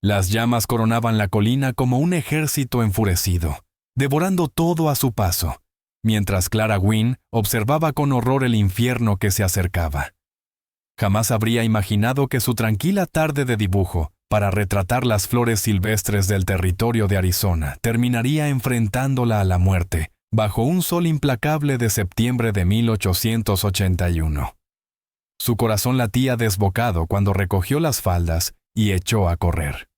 Las llamas coronaban la colina como un ejército enfurecido, devorando todo a su paso, mientras Clara Wynne observaba con horror el infierno que se acercaba. Jamás habría imaginado que su tranquila tarde de dibujo para retratar las flores silvestres del territorio de Arizona terminaría enfrentándola a la muerte bajo un sol implacable de septiembre de 1881. Su corazón latía desbocado cuando recogió las faldas y echó a correr.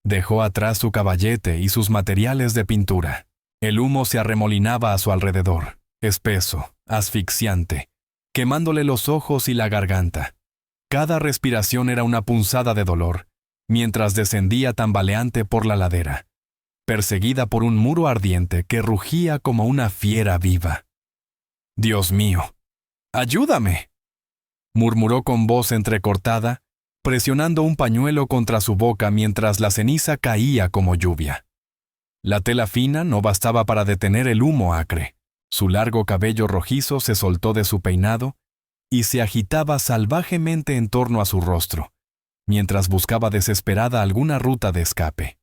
Dejó atrás su caballete y sus materiales de pintura. El humo se arremolinaba a su alrededor, espeso, asfixiante, quemándole los ojos y la garganta. Cada respiración era una punzada de dolor, mientras descendía tambaleante por la ladera, perseguida por un muro ardiente que rugía como una fiera viva. «¡Dios mío! ¡Ayúdame!», murmuró con voz entrecortada, presionando un pañuelo contra su boca mientras la ceniza caía como lluvia. La tela fina no bastaba para detener el humo acre. Su largo cabello rojizo se soltó de su peinado y se agitaba salvajemente en torno a su rostro, mientras buscaba desesperada alguna ruta de escape.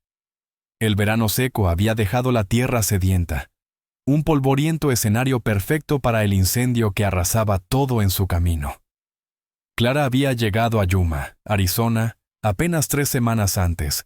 El verano seco había dejado la tierra sedienta, un polvoriento escenario perfecto para el incendio que arrasaba todo en su camino. Clara había llegado a Yuma, Arizona, apenas 3 semanas antes,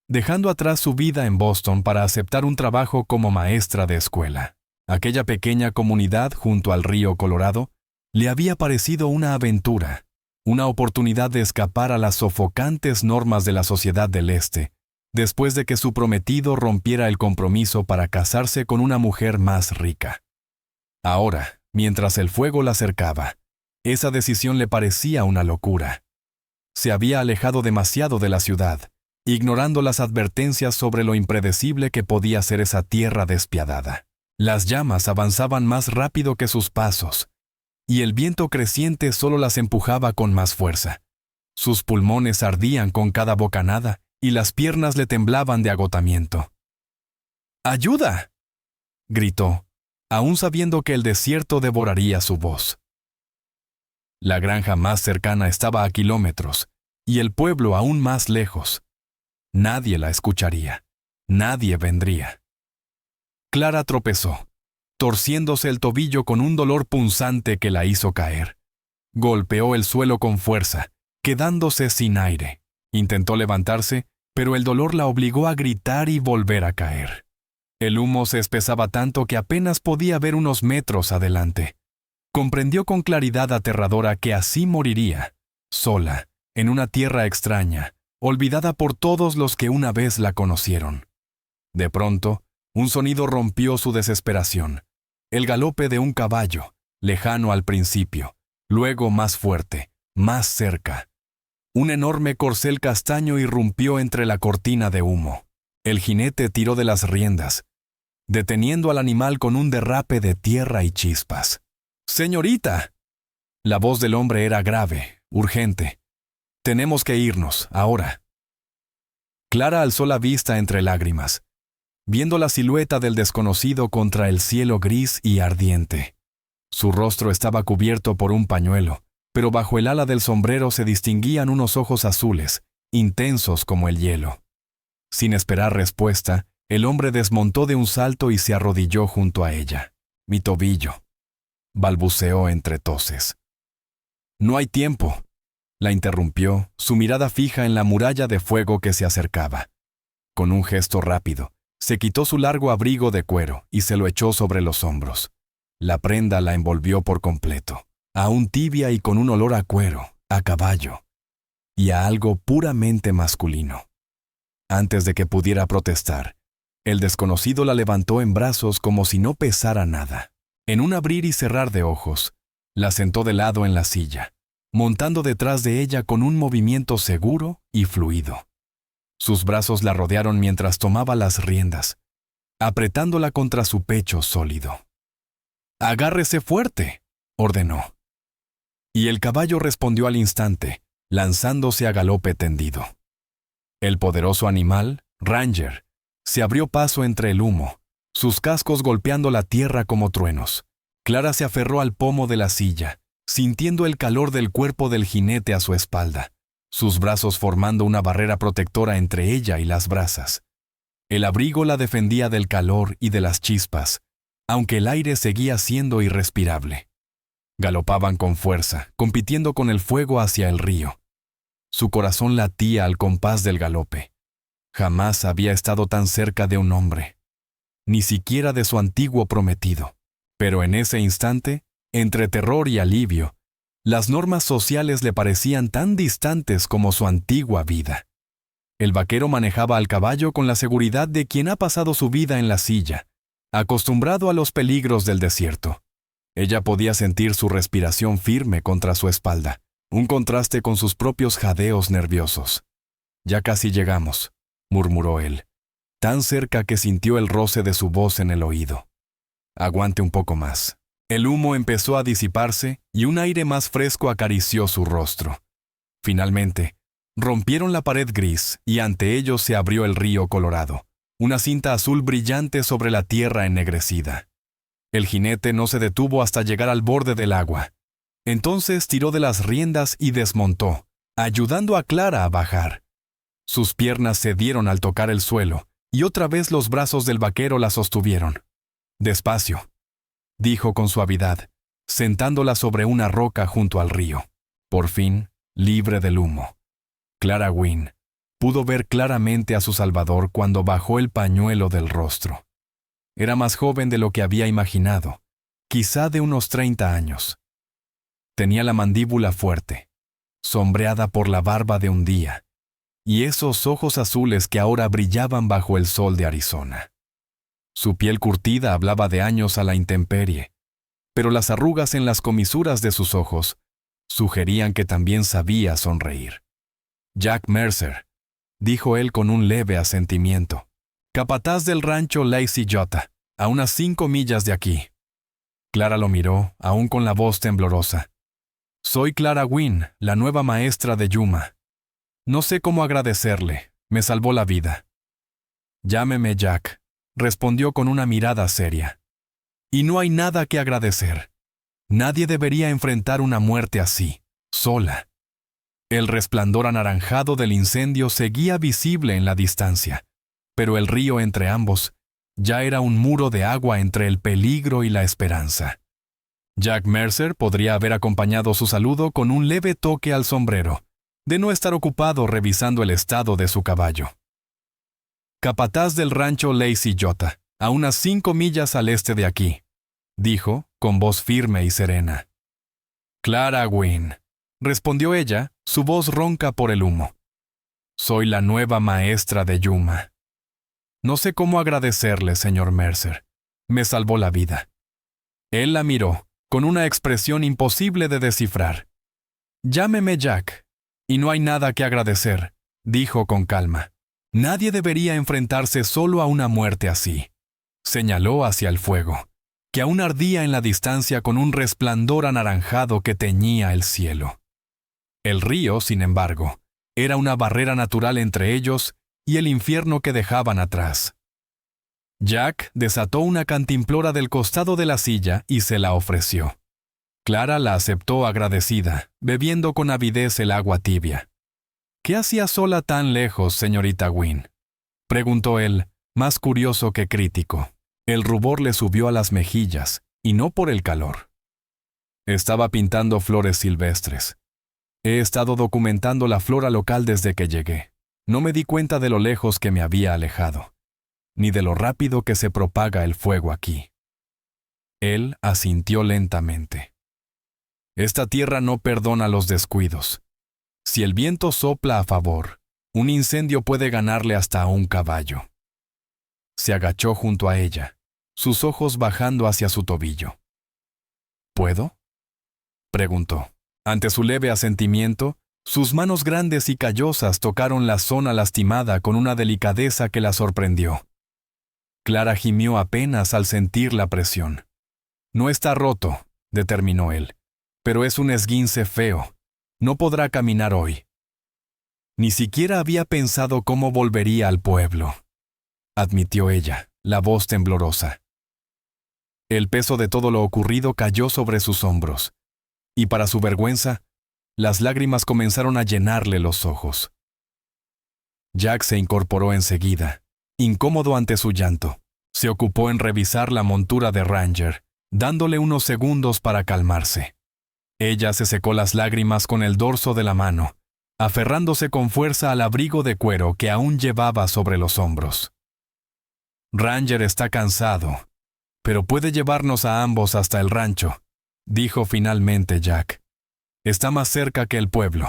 dejando atrás su vida en Boston para aceptar un trabajo como maestra de escuela. Aquella pequeña comunidad junto al río Colorado le había parecido una aventura, una oportunidad de escapar a las sofocantes normas de la sociedad del Este, después de que su prometido rompiera el compromiso para casarse con una mujer más rica. Ahora, mientras el fuego la cercaba, esa decisión le parecía una locura. Se había alejado demasiado de la ciudad, ignorando las advertencias sobre lo impredecible que podía ser esa tierra despiadada. Las llamas avanzaban más rápido que sus pasos, y el viento creciente solo las empujaba con más fuerza. Sus pulmones ardían con cada bocanada y las piernas le temblaban de agotamiento. «¡Ayuda!», gritó, aún sabiendo que el desierto devoraría su voz. La granja más cercana estaba a kilómetros, y el pueblo aún más lejos. Nadie la escucharía. Nadie vendría. Clara tropezó, torciéndose el tobillo con un dolor punzante que la hizo caer. Golpeó el suelo con fuerza, quedándose sin aire. Intentó levantarse, pero el dolor la obligó a gritar y volver a caer. El humo se espesaba tanto que apenas podía ver unos metros adelante. Comprendió con claridad aterradora que así moriría, sola, en una tierra extraña, olvidada por todos los que una vez la conocieron. De pronto, un sonido rompió su desesperación. El galope de un caballo, lejano al principio, luego más fuerte, más cerca. Un enorme corcel castaño irrumpió entre la cortina de humo. El jinete tiró de las riendas, deteniendo al animal con un derrape de tierra y chispas. «¡Señorita!». La voz del hombre era grave, urgente. «Tenemos que irnos, ahora». Clara alzó la vista entre lágrimas, viendo la silueta del desconocido contra el cielo gris y ardiente. Su rostro estaba cubierto por un pañuelo, pero bajo el ala del sombrero se distinguían unos ojos azules, intensos como el hielo. Sin esperar respuesta, el hombre desmontó de un salto y se arrodilló junto a ella. «Mi tobillo», balbuceó entre toses. «No hay tiempo», la interrumpió, su mirada fija en la muralla de fuego que se acercaba. Con un gesto rápido, se quitó su largo abrigo de cuero y se lo echó sobre los hombros. La prenda la envolvió por completo, aún tibia y con un olor a cuero, a caballo, y a algo puramente masculino. Antes de que pudiera protestar, el desconocido la levantó en brazos como si no pesara nada. En un abrir y cerrar de ojos, la sentó de lado en la silla, montando detrás de ella con un movimiento seguro y fluido. Sus brazos la rodearon mientras tomaba las riendas, apretándola contra su pecho sólido. «Agárrese fuerte», ordenó. Y el caballo respondió al instante, lanzándose a galope tendido. El poderoso animal, Ranger, se abrió paso entre el humo, sus cascos golpeando la tierra como truenos. Clara se aferró al pomo de la silla, sintiendo el calor del cuerpo del jinete a su espalda. sus brazos formando una barrera protectora entre ella y las brasas. El abrigo la defendía del calor y de las chispas, aunque el aire seguía siendo irrespirable. Galopaban con fuerza, compitiendo con el fuego hacia el río. Su corazón latía al compás del galope. Jamás había estado tan cerca de un hombre, ni siquiera de su antiguo prometido. Pero en ese instante, entre terror y alivio, las normas sociales le parecían tan distantes como su antigua vida. El vaquero manejaba al caballo con la seguridad de quien ha pasado su vida en la silla, acostumbrado a los peligros del desierto. Ella podía sentir su respiración firme contra su espalda, un contraste con sus propios jadeos nerviosos. «Ya casi llegamos», murmuró él, tan cerca que sintió el roce de su voz en el oído. «Aguante un poco más». El humo empezó a disiparse y un aire más fresco acarició su rostro. Finalmente, rompieron la pared gris y ante ellos se abrió el río Colorado, una cinta azul brillante sobre la tierra ennegrecida. El jinete no se detuvo hasta llegar al borde del agua. Entonces tiró de las riendas y desmontó, ayudando a Clara a bajar. Sus piernas cedieron al tocar el suelo, y otra vez los brazos del vaquero la sostuvieron. «Despacio», dijo con suavidad, sentándola sobre una roca junto al río. Por fin, libre del humo. Clara Wynne pudo ver claramente a su salvador cuando bajó el pañuelo del rostro. Era más joven de lo que había imaginado, quizá de unos 30 años. Tenía la mandíbula fuerte, sombreada por la barba de un día, y esos ojos azules que ahora brillaban bajo el sol de Arizona. Su piel curtida hablaba de años a la intemperie, pero las arrugas en las comisuras de sus ojos sugerían que también sabía sonreír. «Jack Mercer», dijo él con un leve asentimiento, «capataz del rancho Lazy Jota, a unas 5 millas de aquí». Clara lo miró, aún con la voz temblorosa. «Soy Clara Wynne, la nueva maestra de Yuma. No sé cómo agradecerle, me salvó la vida». «Llámeme Jack», respondió con una mirada seria. «Y no hay nada que agradecer. Nadie debería enfrentar una muerte así, sola». El resplandor anaranjado del incendio seguía visible en la distancia, pero el río entre ambos ya era un muro de agua entre el peligro y la esperanza. Jack Mercer podría haber acompañado su saludo con un leve toque al sombrero, de no estar ocupado revisando el estado de su caballo. «Capataz del rancho Lazy Jota, a unas 5 millas al este de aquí», dijo, con voz firme y serena. «Clara Wynne», respondió ella, su voz ronca por el humo. «Soy la nueva maestra de Yuma. No sé cómo agradecerle, señor Mercer. Me salvó la vida». Él la miró, con una expresión imposible de descifrar. «Llámeme Jack, y no hay nada que agradecer», dijo con calma. «Nadie debería enfrentarse solo a una muerte así». Señaló hacia el fuego, que aún ardía en la distancia con un resplandor anaranjado que teñía el cielo. El río, sin embargo, era una barrera natural entre ellos y el infierno que dejaban atrás. Jack desató una cantimplora del costado de la silla y se la ofreció. Clara la aceptó agradecida, bebiendo con avidez el agua tibia. «¿Qué hacía sola tan lejos, señorita Wynne?», preguntó él, más curioso que crítico. El rubor le subió a las mejillas, y no por el calor. «Estaba pintando flores silvestres. He estado documentando la flora local desde que llegué. No me di cuenta de lo lejos que me había alejado, ni de lo rápido que se propaga el fuego aquí». Él asintió lentamente. «Esta tierra no perdona los descuidos. Si el viento sopla a favor, un incendio puede ganarle hasta a un caballo». Se agachó junto a ella, sus ojos bajando hacia su tobillo. «¿Puedo?», preguntó. Ante su leve asentimiento, sus manos grandes y callosas tocaron la zona lastimada con una delicadeza que la sorprendió. Clara gimió apenas al sentir la presión. «No está roto», determinó él, «pero es un esguince feo. No podrá caminar hoy». Ni siquiera había pensado cómo volvería al pueblo, admitió ella, la voz temblorosa. El peso de todo lo ocurrido cayó sobre sus hombros, y para su vergüenza, Las lágrimas comenzaron a llenarle los ojos. Jack se incorporó enseguida, incómodo ante su llanto. Se ocupó en revisar la montura de Ranger, dándole unos segundos para calmarse. Ella se secó las lágrimas con el dorso de la mano, aferrándose con fuerza al abrigo de cuero que aún llevaba sobre los hombros. Ranger está cansado, pero puede llevarnos a ambos hasta el rancho, dijo finalmente Jack. Está más cerca que el pueblo.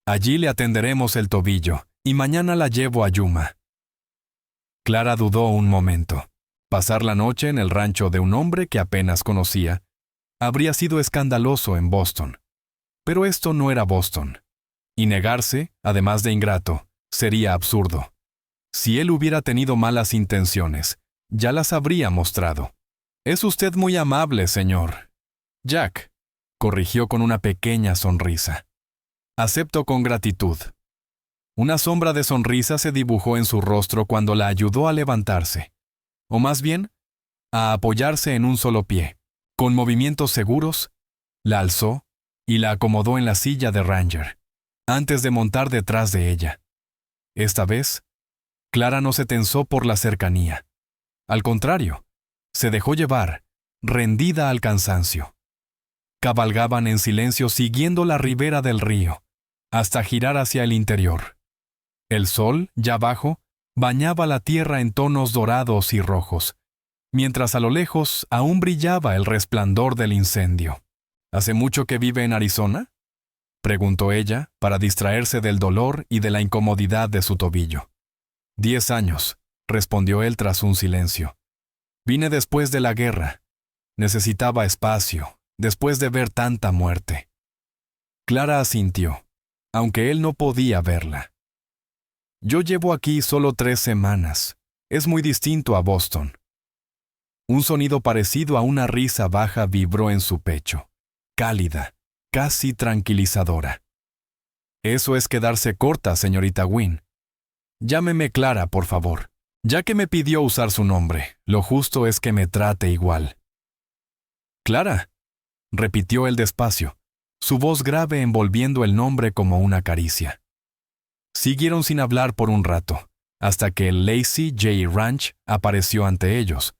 Allí le atenderemos el tobillo y mañana la llevo a Yuma. Clara dudó un momento. Pasar la noche en el rancho de un hombre que apenas conocía habría sido escandaloso en Boston. Pero esto no era Boston. Y negarse, además de ingrato, sería absurdo. Si él hubiera tenido malas intenciones, ya las habría mostrado. «Es usted muy amable, señor Jack», corrigió con una pequeña sonrisa. «Acepto con gratitud». Una sombra de sonrisa se dibujó en su rostro cuando la ayudó a levantarse, o más bien, a apoyarse en un solo pie. Con movimientos seguros, la alzó y la acomodó en la silla de Ranger, antes de montar detrás de ella. Esta vez, Clara no se tensó por la cercanía. Al contrario, se dejó llevar, rendida al cansancio. Cabalgaban en silencio siguiendo la ribera del río, hasta girar hacia el interior. El sol, ya bajo, bañaba la tierra en tonos dorados y rojos, mientras a lo lejos aún brillaba el resplandor del incendio. ¿Hace mucho que vive en Arizona?, preguntó ella, para distraerse del dolor y de la incomodidad de su tobillo. 10 años, respondió él tras un silencio. Vine después de la guerra. Necesitaba espacio, después de ver tanta muerte. Clara asintió, aunque él no podía verla. Yo llevo aquí solo 3 semanas. Es muy distinto a Boston. Un sonido parecido a una risa baja vibró en su pecho, cálida, casi tranquilizadora. Eso es quedarse corta, señorita Wynne. Llámeme Clara, por favor. Ya que me pidió usar su nombre, lo justo es que me trate igual. Clara, repitió él despacio, su voz grave envolviendo el nombre como una caricia. Siguieron sin hablar por un rato, hasta que el Lazy J Ranch apareció ante ellos.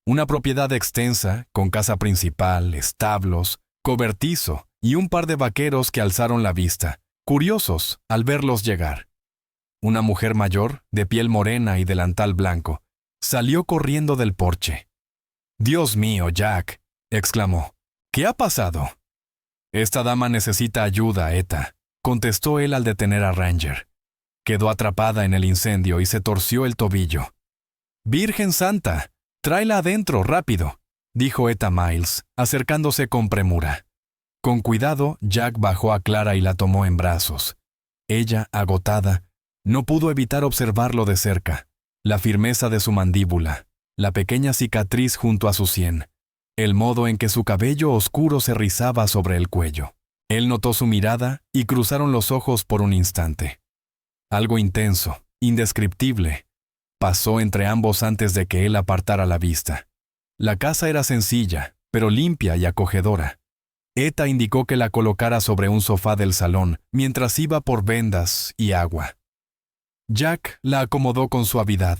Una propiedad extensa, con casa principal, establos, cobertizo y un par de vaqueros que alzaron la vista, curiosos al verlos llegar. Una mujer mayor, de piel morena y delantal blanco, salió corriendo del porche. «Dios mío, Jack», exclamó. «¿Qué ha pasado?» «Esta dama necesita ayuda, Eta», contestó él al detener a Ranger. Quedó atrapada en el incendio y se torció el tobillo. «Virgen Santa, tráela adentro, rápido», dijo Eta Miles, acercándose con premura. Con cuidado, Jack bajó a Clara y la tomó en brazos. Ella, agotada, no pudo evitar observarlo de cerca. La firmeza de su mandíbula, la pequeña cicatriz junto a su sien, el modo en que su cabello oscuro se rizaba sobre el cuello. Él notó su mirada y cruzaron los ojos por un instante. Algo intenso, indescriptible, pasó entre ambos antes de que él apartara la vista. La casa era sencilla, pero limpia y acogedora. Eta indicó que la colocara sobre un sofá del salón mientras iba por vendas y agua. Jack la acomodó con suavidad,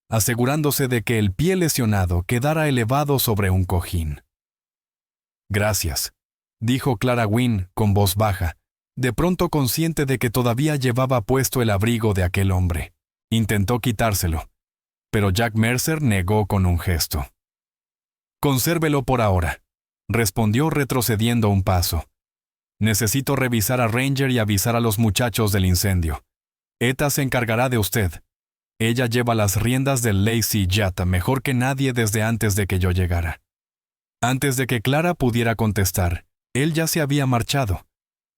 asegurándose de que el pie lesionado quedara elevado sobre un cojín. «Gracias», dijo Clara Wynne con voz baja, de pronto consciente de que todavía llevaba puesto el abrigo de aquel hombre. Intentó quitárselo, pero Jack Mercer negó con un gesto. «Consérvelo por ahora», respondió retrocediendo un paso. «Necesito revisar a Ranger y avisar a los muchachos del incendio. Eta se encargará de usted. Ella lleva las riendas del Lazy J mejor que nadie desde antes de que yo llegara». Antes de que Clara pudiera contestar, él ya se había marchado,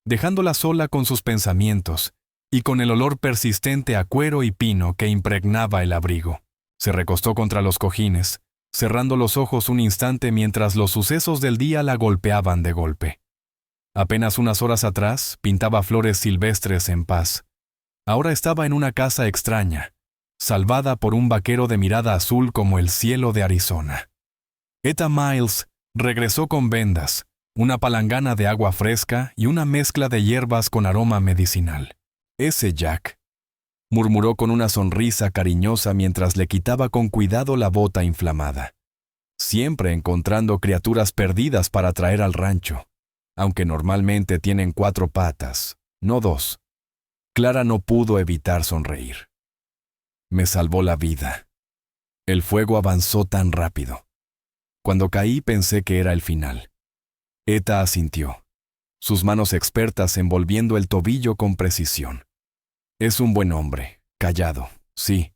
dejándola sola con sus pensamientos y con el olor persistente a cuero y pino que impregnaba el abrigo. Se recostó contra los cojines, cerrando los ojos un instante mientras los sucesos del día la golpeaban de golpe. Apenas unas horas atrás pintaba flores silvestres en paz. Ahora estaba en una casa extraña, salvada por un vaquero de mirada azul como el cielo de Arizona. Eta Miles regresó con vendas, una palangana de agua fresca y una mezcla de hierbas con aroma medicinal. Ese Jack, murmuró con una sonrisa cariñosa mientras le quitaba con cuidado la bota inflamada. Siempre encontrando criaturas perdidas para traer al rancho, aunque normalmente tienen 4 patas, no 2. Clara no pudo evitar sonreír. Me salvó la vida. El fuego avanzó tan rápido. Cuando caí pensé que era el final. Eta asintió, sus manos expertas envolviendo el tobillo con precisión. Es un buen hombre, callado, sí,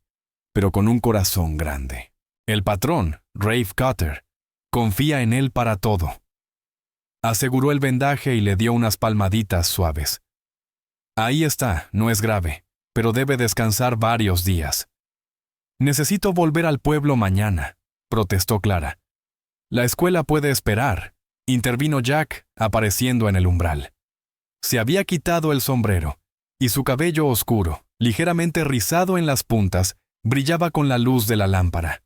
pero con un corazón grande. El patrón, Rafe Cutter, confía en él para todo. Aseguró el vendaje y le dio unas palmaditas suaves. Ahí está, no es grave, pero debe descansar varios días. Necesito volver al pueblo mañana, protestó Clara. La escuela puede esperar, intervino Jack, apareciendo en el umbral. Se había quitado el sombrero, y su cabello oscuro, ligeramente rizado en las puntas, brillaba con la luz de la lámpara.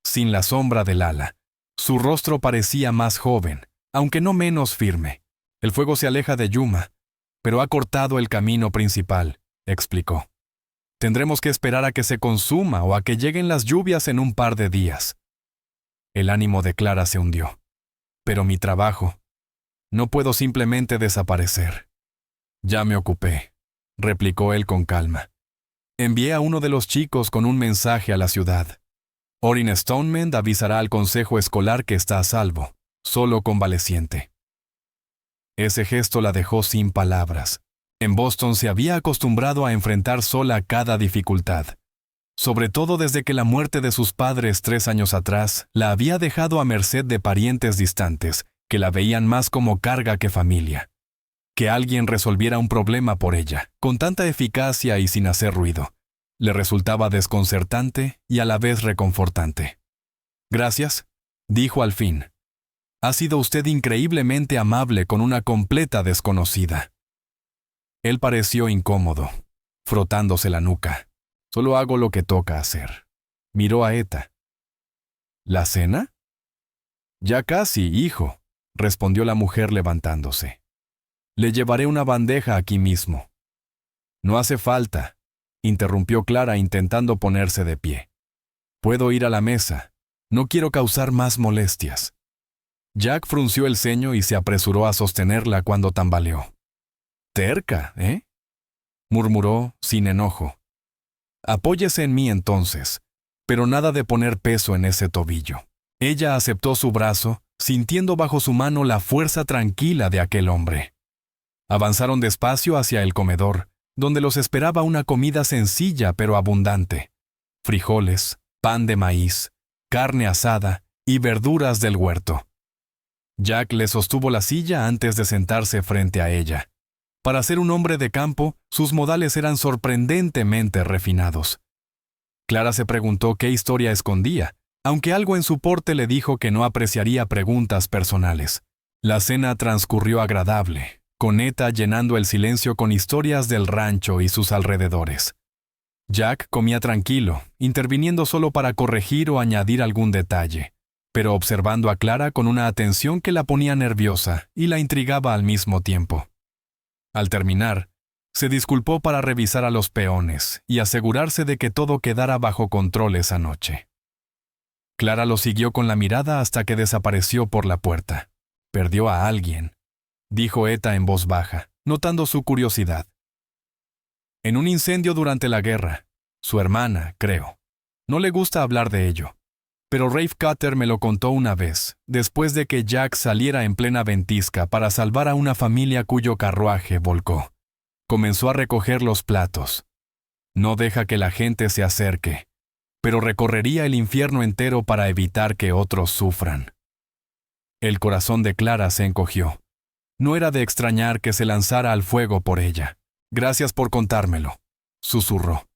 Sin la sombra del ala, su rostro parecía más joven, aunque no menos firme. El fuego se aleja de Yuma, pero ha cortado el camino principal, explicó. Tendremos que esperar a que se consuma o a que lleguen las lluvias en un par de días. El ánimo de Clara se hundió. Pero mi trabajo, no puedo simplemente desaparecer. Ya me ocupé, replicó él con calma. Envié a uno de los chicos con un mensaje a la ciudad. Orrin Stonemend avisará al consejo escolar que está a salvo, solo convaleciente. Ese gesto la dejó sin palabras. En Boston se había acostumbrado a enfrentar sola cada dificultad, sobre todo desde que la muerte de sus padres 3 años atrás la había dejado a merced de parientes distantes que la veían más como carga que familia. Que alguien resolviera un problema por ella, con tanta eficacia y sin hacer ruido, le resultaba desconcertante y a la vez reconfortante. Gracias, dijo al fin. Ha sido usted increíblemente amable con una completa desconocida. Él pareció incómodo, frotándose la nuca. Solo hago lo que toca hacer. Miró a Eta. ¿La cena? Ya casi, hijo, respondió la mujer levantándose. Le llevaré una bandeja aquí mismo. No hace falta, interrumpió Clara intentando ponerse de pie. Puedo ir a la mesa. No quiero causar más molestias. Jack frunció el ceño y se apresuró a sostenerla cuando tambaleó. Terca, ¿eh? Murmuró sin enojo. Apóyese en mí entonces, pero nada de poner peso en ese tobillo. Ella aceptó su brazo, sintiendo bajo su mano la fuerza tranquila de aquel hombre. Avanzaron despacio hacia el comedor, donde los esperaba una comida sencilla pero abundante. Frijoles, pan de maíz, carne asada y verduras del huerto. Jack le sostuvo la silla antes de sentarse frente a ella. Para ser un hombre de campo, sus modales eran sorprendentemente refinados. Clara se preguntó qué historia escondía, aunque algo en su porte le dijo que no apreciaría preguntas personales. La cena transcurrió agradable, con Eta llenando el silencio con historias del rancho y sus alrededores. Jack comía tranquilo, interviniendo solo para corregir o añadir algún detalle, pero observando a Clara con una atención que la ponía nerviosa y la intrigaba al mismo tiempo. Al terminar, se disculpó para revisar a los peones y asegurarse de que todo quedara bajo control esa noche. Clara lo siguió con la mirada hasta que desapareció por la puerta. Perdió a alguien, dijo Eta en voz baja, notando su curiosidad. En un incendio durante la guerra, su hermana, creo. No le gusta hablar de ello, pero Rafe Cutter me lo contó una vez, después de que Jack saliera en plena ventisca para salvar a una familia cuyo carruaje volcó. Comenzó a recoger los platos. No deja que la gente se acerque, pero recorrería el infierno entero para evitar que otros sufran. El corazón de Clara se encogió. No era de extrañar que se lanzara al fuego por ella. Gracias por contármelo, susurró.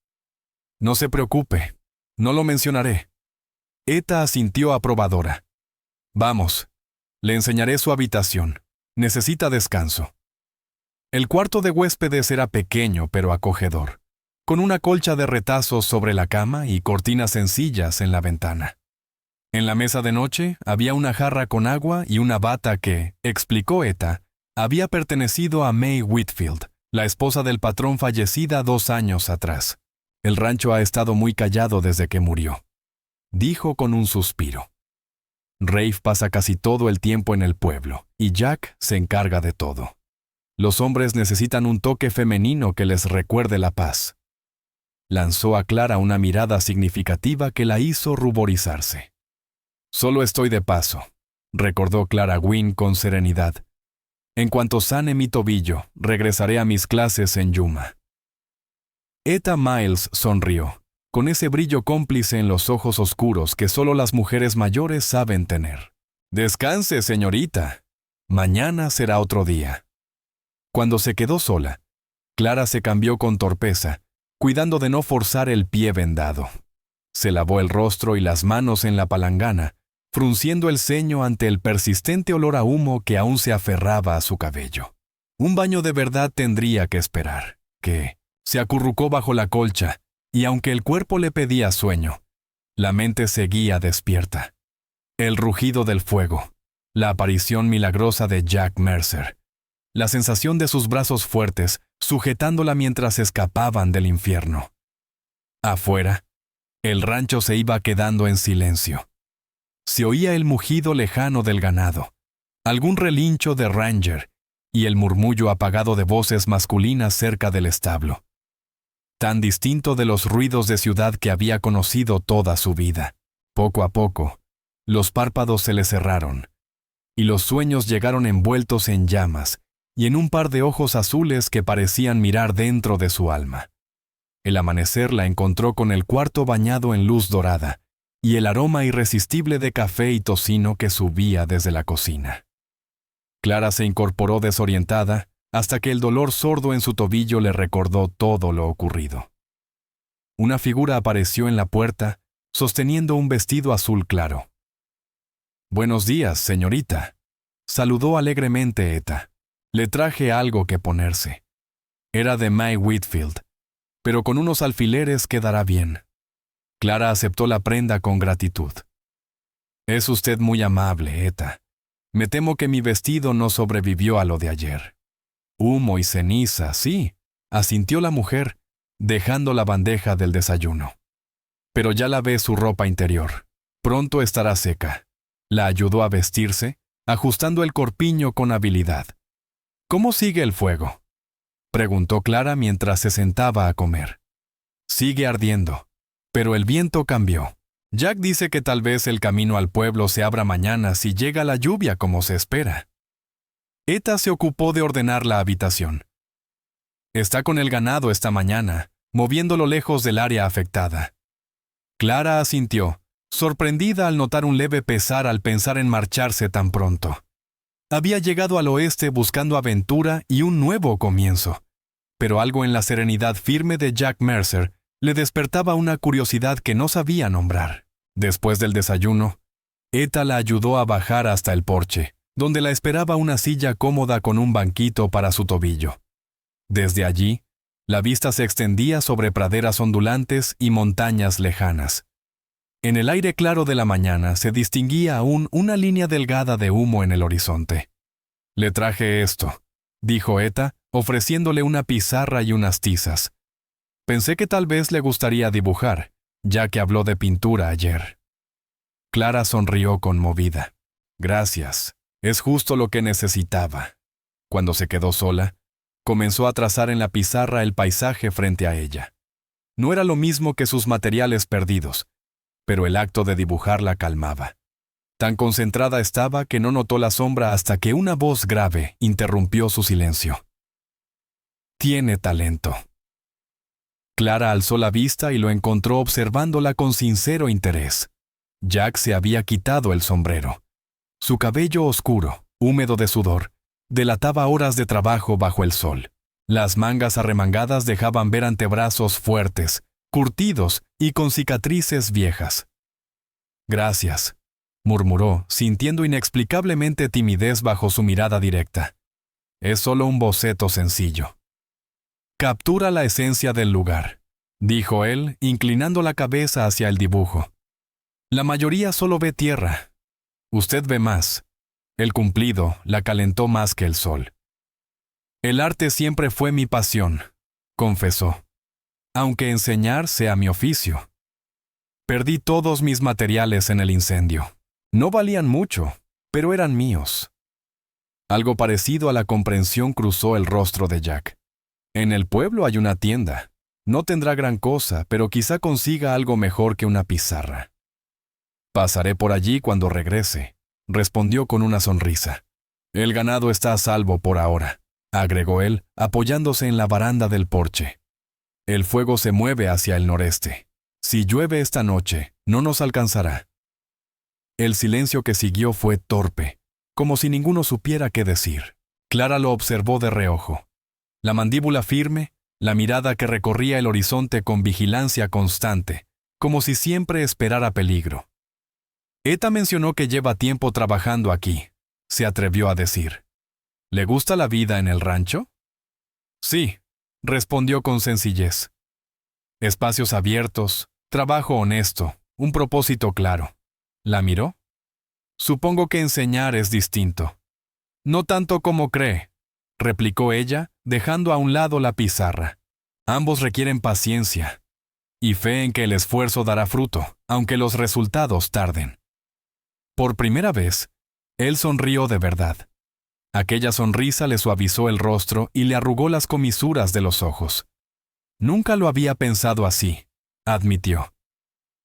No se preocupe, no lo mencionaré. Eta asintió aprobadora. Vamos, le enseñaré su habitación. Necesita descanso. El cuarto de huéspedes era pequeño pero acogedor, con una colcha de retazos sobre la cama y cortinas sencillas en la ventana. En la mesa de noche había una jarra con agua y una bata que, explicó Etta, había pertenecido a May Whitfield, la esposa del patrón fallecida 2 años atrás. El rancho ha estado muy callado desde que murió, dijo con un suspiro. Rafe pasa casi todo el tiempo en el pueblo, y Jack se encarga de todo. Los hombres necesitan un toque femenino que les recuerde la paz. Lanzó a Clara una mirada significativa que la hizo ruborizarse. Solo estoy de paso, recordó Clara Wynne con serenidad. En cuanto sane mi tobillo, regresaré a mis clases en Yuma. Etta Miles sonrió, con ese brillo cómplice en los ojos oscuros que solo las mujeres mayores saben tener. Descanse, señorita. Mañana será otro día. Cuando se quedó sola, Clara se cambió con torpeza, cuidando de no forzar el pie vendado. Se lavó el rostro y las manos en la palangana, frunciendo el ceño ante el persistente olor a humo que aún se aferraba a su cabello. Un baño de verdad tendría que esperar. Se acurrucó bajo la colcha, y aunque el cuerpo le pedía sueño, la mente seguía despierta. El rugido del fuego, la aparición milagrosa de Jack Mercer, la sensación de sus brazos fuertes sujetándola mientras escapaban del infierno. Afuera, el rancho se iba quedando en silencio. Se oía el mugido lejano del ganado, algún relincho de Ranger y el murmullo apagado de voces masculinas cerca del establo. Tan distinto de los ruidos de ciudad que había conocido toda su vida. Poco a poco, los párpados se le cerraron, y los sueños llegaron envueltos en llamas y en un par de ojos azules que parecían mirar dentro de su alma. El amanecer la encontró con el cuarto bañado en luz dorada y el aroma irresistible de café y tocino que subía desde la cocina. Clara se incorporó desorientada hasta que el dolor sordo en su tobillo le recordó todo lo ocurrido. Una figura apareció en la puerta, sosteniendo un vestido azul claro. «Buenos días, señorita», saludó alegremente Etta. «Le traje algo que ponerse». Era de May Whitfield, pero con unos alfileres quedará bien. Clara aceptó la prenda con gratitud. «Es usted muy amable, Etta. Me temo que mi vestido no sobrevivió a lo de ayer». «Humo y ceniza, sí», asintió la mujer, dejando la bandeja del desayuno. «Pero ya lavé su ropa interior. Pronto estará seca». La ayudó a vestirse, ajustando el corpiño con habilidad. «¿Cómo sigue el fuego?», preguntó Clara mientras se sentaba a comer. «Sigue ardiendo, pero el viento cambió. Jack dice que tal vez el camino al pueblo se abra mañana si llega la lluvia como se espera». Etta se ocupó de ordenar la habitación. «Está con el ganado esta mañana, moviéndolo lejos del área afectada». Clara asintió, sorprendida al notar un leve pesar al pensar en marcharse tan pronto. Había llegado al oeste buscando aventura y un nuevo comienzo, pero algo en la serenidad firme de Jack Mercer le despertaba una curiosidad que no sabía nombrar. Después del desayuno, Etta la ayudó a bajar hasta el porche, donde la esperaba una silla cómoda con un banquito para su tobillo. Desde allí, la vista se extendía sobre praderas ondulantes y montañas lejanas. En el aire claro de la mañana se distinguía aún una línea delgada de humo en el horizonte. «Le traje esto», dijo Etta, ofreciéndole una pizarra y unas tizas. «Pensé que tal vez le gustaría dibujar, ya que habló de pintura ayer». Clara sonrió conmovida. «Gracias. Es justo lo que necesitaba». Cuando se quedó sola, comenzó a trazar en la pizarra el paisaje frente a ella. No era lo mismo que sus materiales perdidos, pero el acto de dibujar la calmaba. Tan concentrada estaba que no notó la sombra hasta que una voz grave interrumpió su silencio. «Tiene talento». Clara alzó la vista y lo encontró observándola con sincero interés. Jack se había quitado el sombrero. Su cabello oscuro, húmedo de sudor, delataba horas de trabajo bajo el sol. Las mangas arremangadas dejaban ver antebrazos fuertes, curtidos y con cicatrices viejas. «Gracias», murmuró, sintiendo inexplicablemente timidez bajo su mirada directa. «Es solo un boceto sencillo». «Captura la esencia del lugar», dijo él, inclinando la cabeza hacia el dibujo. La mayoría solo ve tierra. Usted ve más. El cumplido la calentó más que el sol. El arte siempre fue mi pasión, confesó, aunque enseñar sea mi oficio. Perdí todos mis materiales en el incendio. No valían mucho, pero eran míos. Algo parecido a la comprensión cruzó el rostro de Jack. En el pueblo hay una tienda. No tendrá gran cosa, pero quizá consiga algo mejor que una pizarra. Pasaré por allí cuando regrese, respondió con una sonrisa. El ganado está a salvo por ahora, agregó él, apoyándose en la baranda del porche. El fuego se mueve hacia el noreste. Si llueve esta noche, no nos alcanzará. El silencio que siguió fue torpe, como si ninguno supiera qué decir. Clara lo observó de reojo. La mandíbula firme, la mirada que recorría el horizonte con vigilancia constante, como si siempre esperara peligro. Eta mencionó que lleva tiempo trabajando aquí, se atrevió a decir. ¿Le gusta la vida en el rancho? Sí, respondió con sencillez. Espacios abiertos, trabajo honesto, un propósito claro. ¿La miró? Supongo que enseñar es distinto. No tanto como cree, replicó ella, dejando a un lado la pizarra. Ambos requieren paciencia y fe en que el esfuerzo dará fruto, aunque los resultados tarden. Por primera vez, él sonrió de verdad. Aquella sonrisa le suavizó el rostro y le arrugó las comisuras de los ojos. Nunca lo había pensado así, admitió.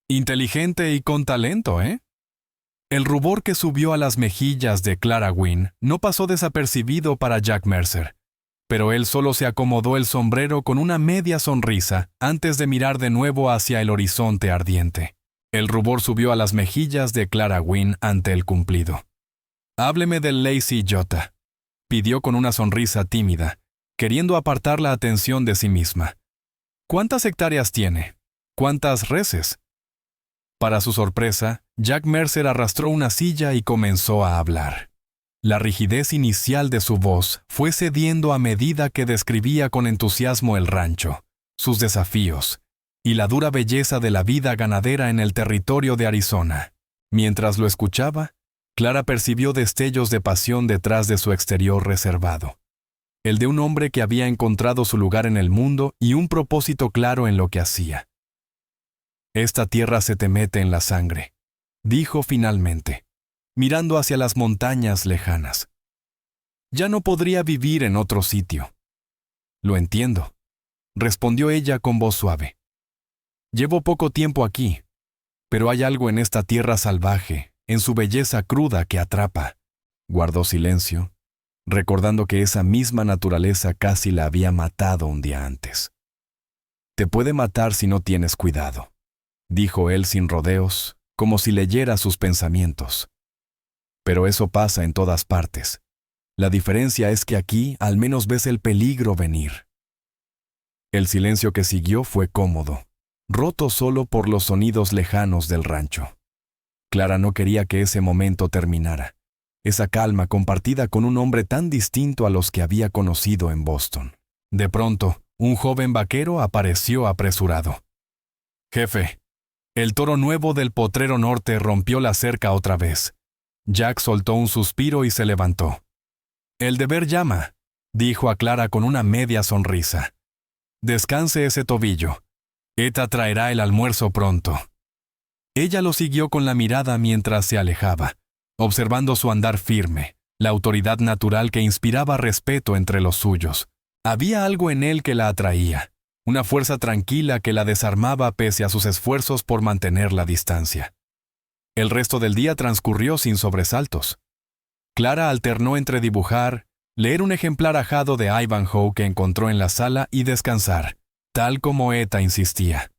Inteligente y con talento, ¿eh? El rubor que subió a las mejillas de Clara Wynne no pasó desapercibido para Jack Mercer, pero él solo se acomodó el sombrero con una media sonrisa antes de mirar de nuevo hacia el horizonte ardiente. El rubor subió a las mejillas de Clara Wynne ante el cumplido. «Hábleme del Lazy Jota», pidió con una sonrisa tímida, queriendo apartar la atención de sí misma. «¿Cuántas hectáreas tiene? ¿Cuántas reses?» Para su sorpresa, Jack Mercer arrastró una silla y comenzó a hablar. La rigidez inicial de su voz fue cediendo a medida que describía con entusiasmo el rancho, sus desafíos y la dura belleza de la vida ganadera en el territorio de Arizona. Mientras lo escuchaba, Clara percibió destellos de pasión detrás de su exterior reservado. El de un hombre que había encontrado su lugar en el mundo y un propósito claro en lo que hacía. «Esta tierra se te mete en la sangre», dijo finalmente, mirando hacia las montañas lejanas. «Ya no podría vivir en otro sitio». «Lo entiendo», respondió ella con voz suave. «Llevo poco tiempo aquí, pero hay algo en esta tierra salvaje, en su belleza cruda que atrapa». Guardó silencio, recordando que esa misma naturaleza casi la había matado un día antes. «Te puede matar si no tienes cuidado», dijo él sin rodeos, como si leyera sus pensamientos. «Pero eso pasa en todas partes. La diferencia es que aquí al menos ves el peligro venir». El silencio que siguió fue cómodo, roto solo por los sonidos lejanos del rancho. Clara no quería que ese momento terminara, esa calma compartida con un hombre tan distinto a los que había conocido en Boston. De pronto, un joven vaquero apareció apresurado. «Jefe, el toro nuevo del potrero norte rompió la cerca otra vez». Jack soltó un suspiro y se levantó. «El deber llama», dijo a Clara con una media sonrisa. «Descanse ese tobillo. Eta traerá el almuerzo pronto». Ella lo siguió con la mirada mientras se alejaba, observando su andar firme, la autoridad natural que inspiraba respeto entre los suyos. Había algo en él que la atraía, una fuerza tranquila que la desarmaba pese a sus esfuerzos por mantener la distancia. El resto del día transcurrió sin sobresaltos. Clara alternó entre dibujar, leer un ejemplar ajado de Ivanhoe que encontró en la sala y descansar, tal como Eta insistía.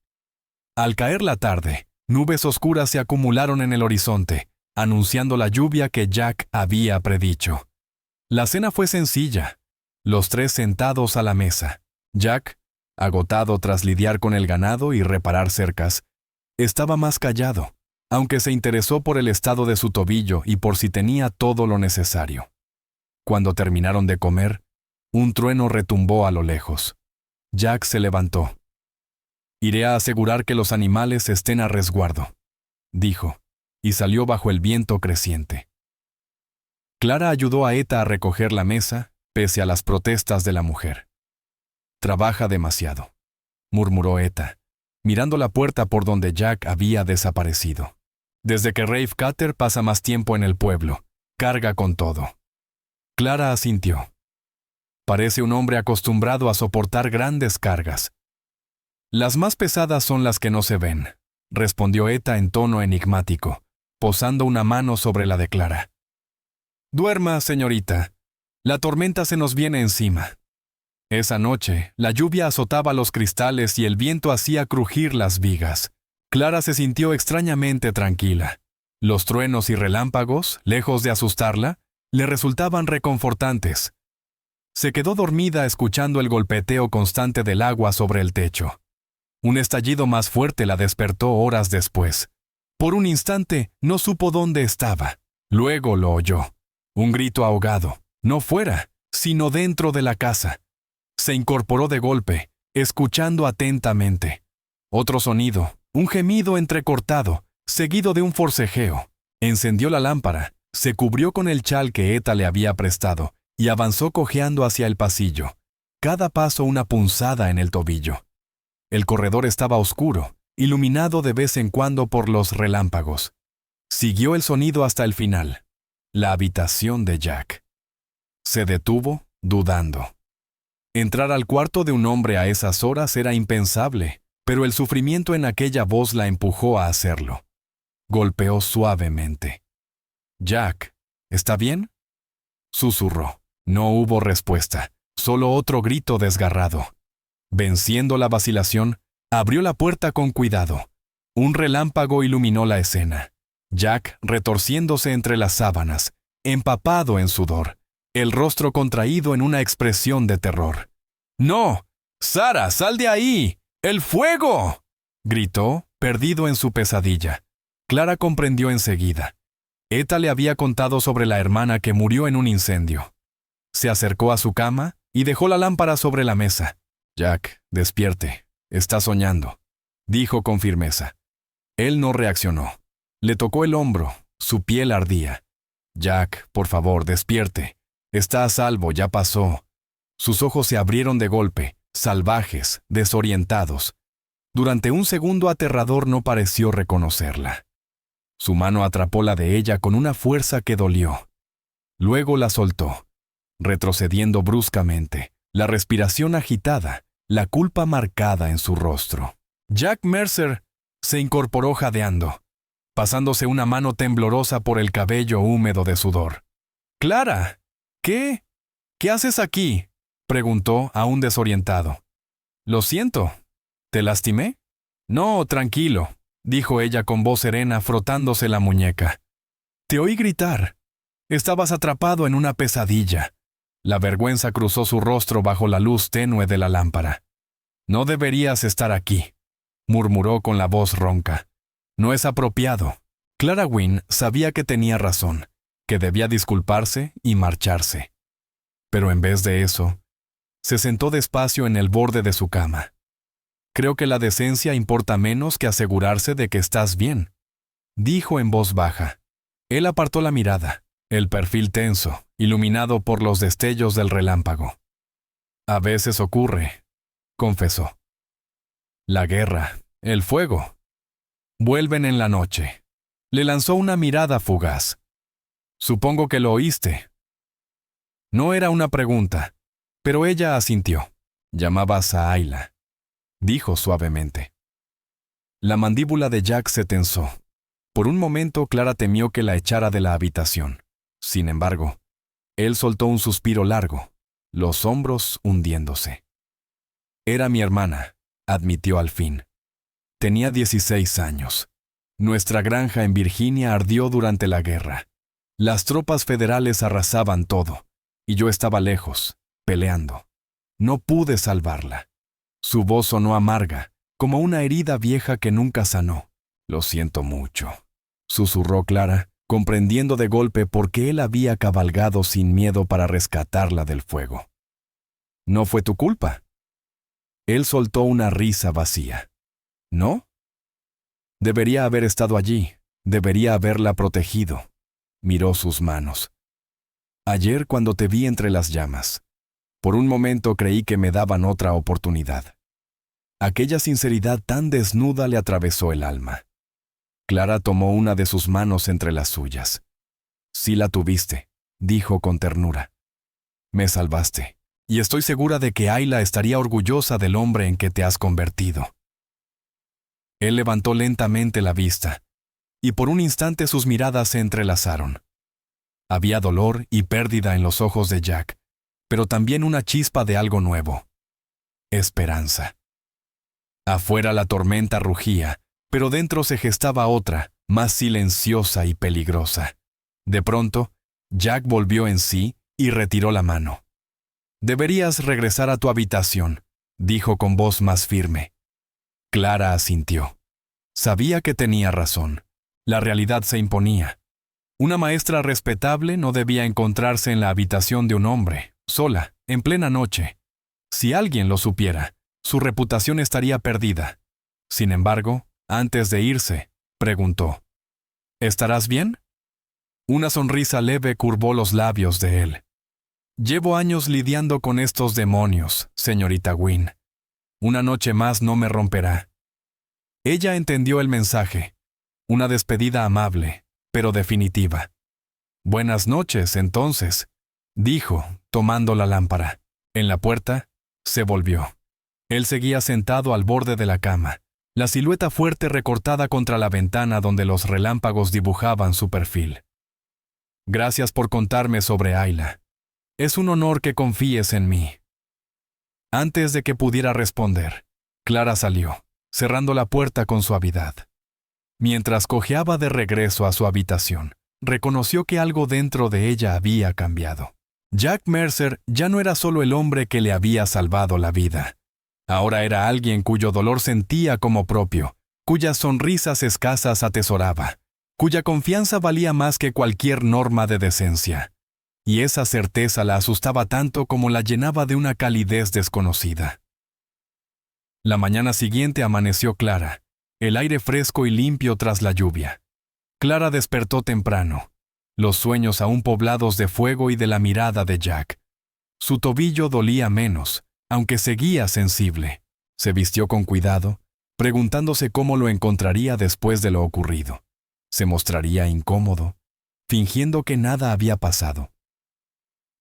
Al caer la tarde, nubes oscuras se acumularon en el horizonte, anunciando la lluvia que Jack había predicho. La cena fue sencilla, los tres sentados a la mesa. Jack, agotado tras lidiar con el ganado y reparar cercas, estaba más callado, aunque se interesó por el estado de su tobillo y por si tenía todo lo necesario. Cuando terminaron de comer, un trueno retumbó a lo lejos. Jack se levantó. «Iré a asegurar que los animales estén a resguardo». dijo, y salió bajo el viento creciente. Clara ayudó a Etta a recoger la mesa, pese a las protestas de la mujer. «Trabaja demasiado», murmuró Etta, mirando la puerta por donde Jack había desaparecido. «Desde que Rafe Cutter pasa más tiempo en el pueblo, carga con todo». Clara asintió. «Parece un hombre acostumbrado a soportar grandes cargas». «Las más pesadas son las que no se ven», respondió Etta en tono enigmático, posando una mano sobre la de Clara. «Duerma, señorita. La tormenta se nos viene encima». Esa noche, la lluvia azotaba los cristales y el viento hacía crujir las vigas. Clara se sintió extrañamente tranquila. Los truenos y relámpagos, lejos de asustarla, le resultaban reconfortantes. Se quedó dormida escuchando el golpeteo constante del agua sobre el techo. Un estallido más fuerte la despertó horas después. Por un instante no supo dónde estaba. Luego lo oyó. Un grito ahogado, no fuera, sino dentro de la casa. Se incorporó de golpe, escuchando atentamente. Otro sonido, un gemido entrecortado, seguido de un forcejeo. Encendió la lámpara, se cubrió con el chal que Etta le había prestado y avanzó cojeando hacia el pasillo. Cada paso una punzada en el tobillo. El corredor estaba oscuro, iluminado de vez en cuando por los relámpagos. Siguió el sonido hasta el final. La habitación de Jack. Se detuvo, dudando. Entrar al cuarto de un hombre a esas horas era impensable, pero el sufrimiento en aquella voz la empujó a hacerlo. Golpeó suavemente. «Jack, ¿está bien?», susurró. No hubo respuesta, solo otro grito desgarrado. Venciendo la vacilación, abrió la puerta con cuidado. Un relámpago iluminó la escena. Jack retorciéndose entre las sábanas, empapado en sudor, el rostro contraído en una expresión de terror. «¡No! ¡Sara, sal de ahí! ¡El fuego!», gritó, perdido en su pesadilla. Clara comprendió enseguida. Etta le había contado sobre la hermana que murió en un incendio. Se acercó a su cama y dejó la lámpara sobre la mesa. «Jack, despierte. Está soñando», dijo con firmeza. Él no reaccionó. Le tocó el hombro, su piel ardía. «Jack, por favor, despierte. Está a salvo, ya pasó». Sus ojos se abrieron de golpe, salvajes, desorientados. Durante un segundo aterrador no pareció reconocerla. Su mano atrapó la de ella con una fuerza que dolió. Luego la soltó, retrocediendo bruscamente, la respiración agitada, la culpa marcada en su rostro. Jack Mercer se incorporó jadeando, pasándose una mano temblorosa por el cabello húmedo de sudor. «Clara, ¿qué? ¿Qué haces aquí?», preguntó, aún desorientado. «Lo siento. ¿Te lastimé?». «No, tranquilo», dijo ella con voz serena, frotándose la muñeca. «Te oí gritar. Estabas atrapado en una pesadilla». La vergüenza cruzó su rostro bajo la luz tenue de la lámpara. «No deberías estar aquí», murmuró con la voz ronca. «No es apropiado». Clara Wynne sabía que tenía razón, que debía disculparse y marcharse. Pero en vez de eso, se sentó despacio en el borde de su cama. «Creo que la decencia importa menos que asegurarse de que estás bien», dijo en voz baja. Él apartó la mirada, el perfil tenso, iluminado por los destellos del relámpago. «A veces ocurre», confesó. «La guerra, el fuego. Vuelven en la noche». Le lanzó una mirada fugaz. «Supongo que lo oíste». No era una pregunta, pero ella asintió. «Llamabas a Ayla», dijo suavemente. La mandíbula de Jack se tensó. Por un momento Clara temió que la echara de la habitación. Sin embargo, él soltó un suspiro largo, los hombros hundiéndose. «Era mi hermana», admitió al fin. «Tenía 16 años. Nuestra granja en Virginia ardió durante la guerra. Las tropas federales arrasaban todo, y yo estaba lejos, peleando. No pude salvarla». Su voz sonó amarga, como una herida vieja que nunca sanó. «Lo siento mucho», susurró Clara, comprendiendo de golpe por qué él había cabalgado sin miedo para rescatarla del fuego. «No fue tu culpa». Él soltó una risa vacía. «¿No? Debería haber estado allí, Debería haberla protegido. Miró sus manos. Ayer cuando te vi entre las llamas, por un momento creí que me daban otra oportunidad. Aquella sinceridad tan desnuda le atravesó el alma. Clara tomó una de sus manos entre las suyas. Sí la tuviste, dijo con ternura. Me salvaste, y estoy segura de que Ayla estaría orgullosa del hombre en que te has convertido. Él levantó lentamente la vista, y por un instante sus miradas se entrelazaron. Había dolor y pérdida en los ojos de Jack, pero también una chispa de algo nuevo. Esperanza. Afuera la tormenta rugía, pero dentro se gestaba otra, más silenciosa y peligrosa. De pronto, Jack volvió en sí y retiró la mano. «Deberías regresar a tu habitación», dijo con voz más firme. Clara asintió. Sabía que tenía razón. La realidad se imponía. Una maestra respetable no debía encontrarse en la habitación de un hombre, sola, en plena noche. Si alguien lo supiera, su reputación estaría perdida. Sin embargo, antes de irse, preguntó: «¿Estarás bien?». Una sonrisa leve curvó los labios de él. «Llevo años lidiando con estos demonios, señorita Gwyn. Una noche más no me romperá». Ella entendió el mensaje. Una despedida amable, pero definitiva. «Buenas noches, entonces», dijo, tomando la lámpara. En la puerta, se volvió. Él seguía sentado al borde de la cama, la silueta fuerte recortada contra la ventana donde los relámpagos dibujaban su perfil. «Gracias por contarme sobre Ayla. Es un honor que confíes en mí». Antes de que pudiera responder, Clara salió, cerrando la puerta con suavidad. Mientras cojeaba de regreso a su habitación, reconoció que algo dentro de ella había cambiado. Jack Mercer ya no era solo el hombre que le había salvado la vida. Ahora era alguien cuyo dolor sentía como propio, cuyas sonrisas escasas atesoraba, cuya confianza valía más que cualquier norma de decencia. Y esa certeza la asustaba tanto como la llenaba de una calidez desconocida. La mañana siguiente amaneció clara, el aire fresco y limpio tras la lluvia. Clara despertó temprano, los sueños aún poblados de fuego y de la mirada de Jack. Su tobillo dolía menos, aunque seguía sensible. Se vistió con cuidado, preguntándose cómo lo encontraría después de lo ocurrido. Se mostraría incómodo, fingiendo que nada había pasado.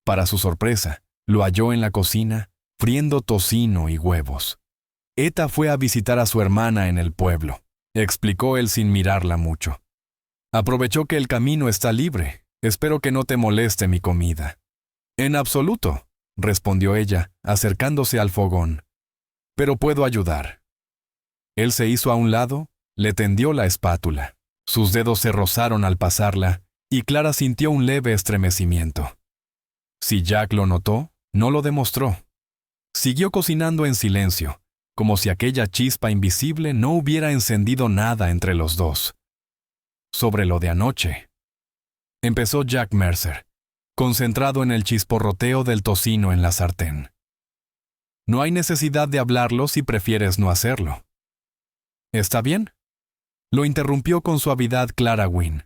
Para su sorpresa, lo halló en la cocina, friendo tocino y huevos. «Eta fue a visitar a su hermana en el pueblo», explicó él sin mirarla mucho. «Aprovechó que el camino está libre. Espero que no te moleste mi comida». «En absoluto», respondió ella, acercándose al fogón. «Pero puedo ayudar». Él se hizo a un lado, le tendió la espátula. Sus dedos se rozaron al pasarla, y Clara sintió un leve estremecimiento. Si Jack lo notó, no lo demostró. Siguió cocinando en silencio, como si aquella chispa invisible no hubiera encendido nada entre los dos. Sobre lo de anoche, empezó Jack Mercer, concentrado en el chisporroteo del tocino en la sartén. «No hay necesidad de hablarlo si prefieres no hacerlo». «¿Está bien?», lo interrumpió con suavidad Clara Gwyn.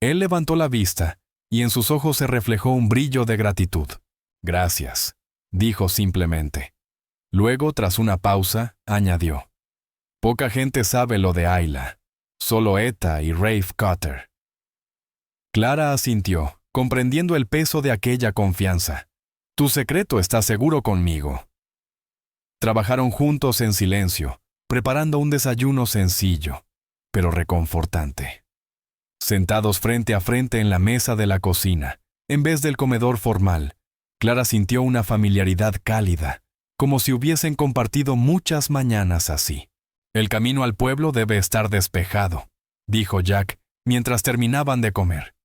Él levantó la vista, y en sus ojos se reflejó un brillo de gratitud. «Gracias», dijo simplemente. Luego, tras una pausa, añadió: «Poca gente sabe lo de Ayla. Solo Eta y Rafe Cutter». Clara asintió, comprendiendo el peso de aquella confianza. «Tu secreto está seguro conmigo». Trabajaron juntos en silencio, preparando un desayuno sencillo, pero reconfortante. Sentados frente a frente en la mesa de la cocina, en vez del comedor formal, Clara sintió una familiaridad cálida, como si hubiesen compartido muchas mañanas así. «El camino al pueblo debe estar despejado», dijo Jack, mientras terminaban de comer.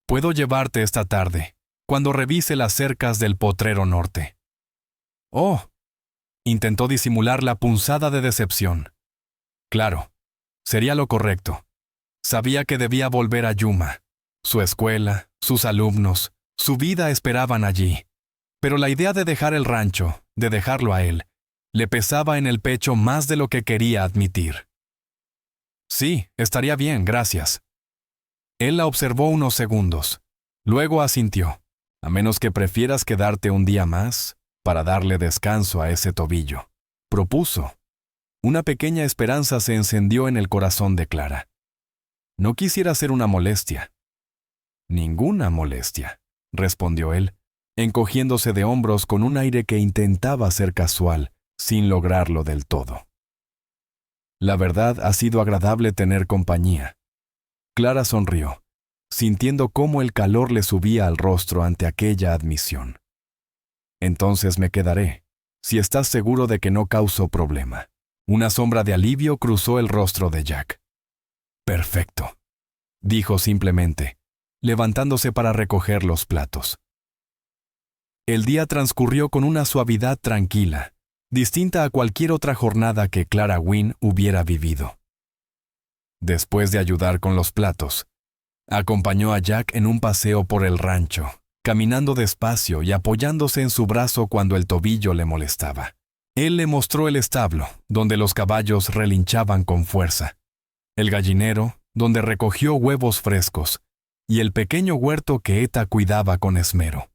«Puedo llevarte esta tarde, cuando revise las cercas del potrero norte». «Oh», intentó disimular la punzada de decepción. Claro, sería lo correcto. Sabía que debía volver a Yuma. Su escuela, sus alumnos, su vida esperaban allí. Pero la idea de dejar el rancho, de dejarlo a él, le pesaba en el pecho más de lo que quería admitir. Sí, estaría bien, gracias. Él la observó unos segundos. Luego asintió. A menos que prefieras quedarte un día más para darle descanso a ese tobillo, propuso. Una pequeña esperanza se encendió en el corazón de Clara. No quisiera ser una molestia. Ninguna molestia, respondió él, encogiéndose de hombros con un aire que intentaba ser casual, sin lograrlo del todo. La verdad ha sido agradable tener compañía. Clara sonrió, sintiendo cómo el calor le subía al rostro ante aquella admisión. Entonces me quedaré, si estás seguro de que no causó problema. Una sombra de alivio cruzó el rostro de Jack. Perfecto, dijo simplemente, levantándose para recoger los platos. El día transcurrió con una suavidad tranquila, distinta a cualquier otra jornada que Clara Wynne hubiera vivido. Después de ayudar con los platos, acompañó a Jack en un paseo por el rancho, caminando despacio y apoyándose en su brazo cuando el tobillo le molestaba. Él le mostró el establo, donde los caballos relinchaban con fuerza, el gallinero, donde recogió huevos frescos, y el pequeño huerto que Etta cuidaba con esmero.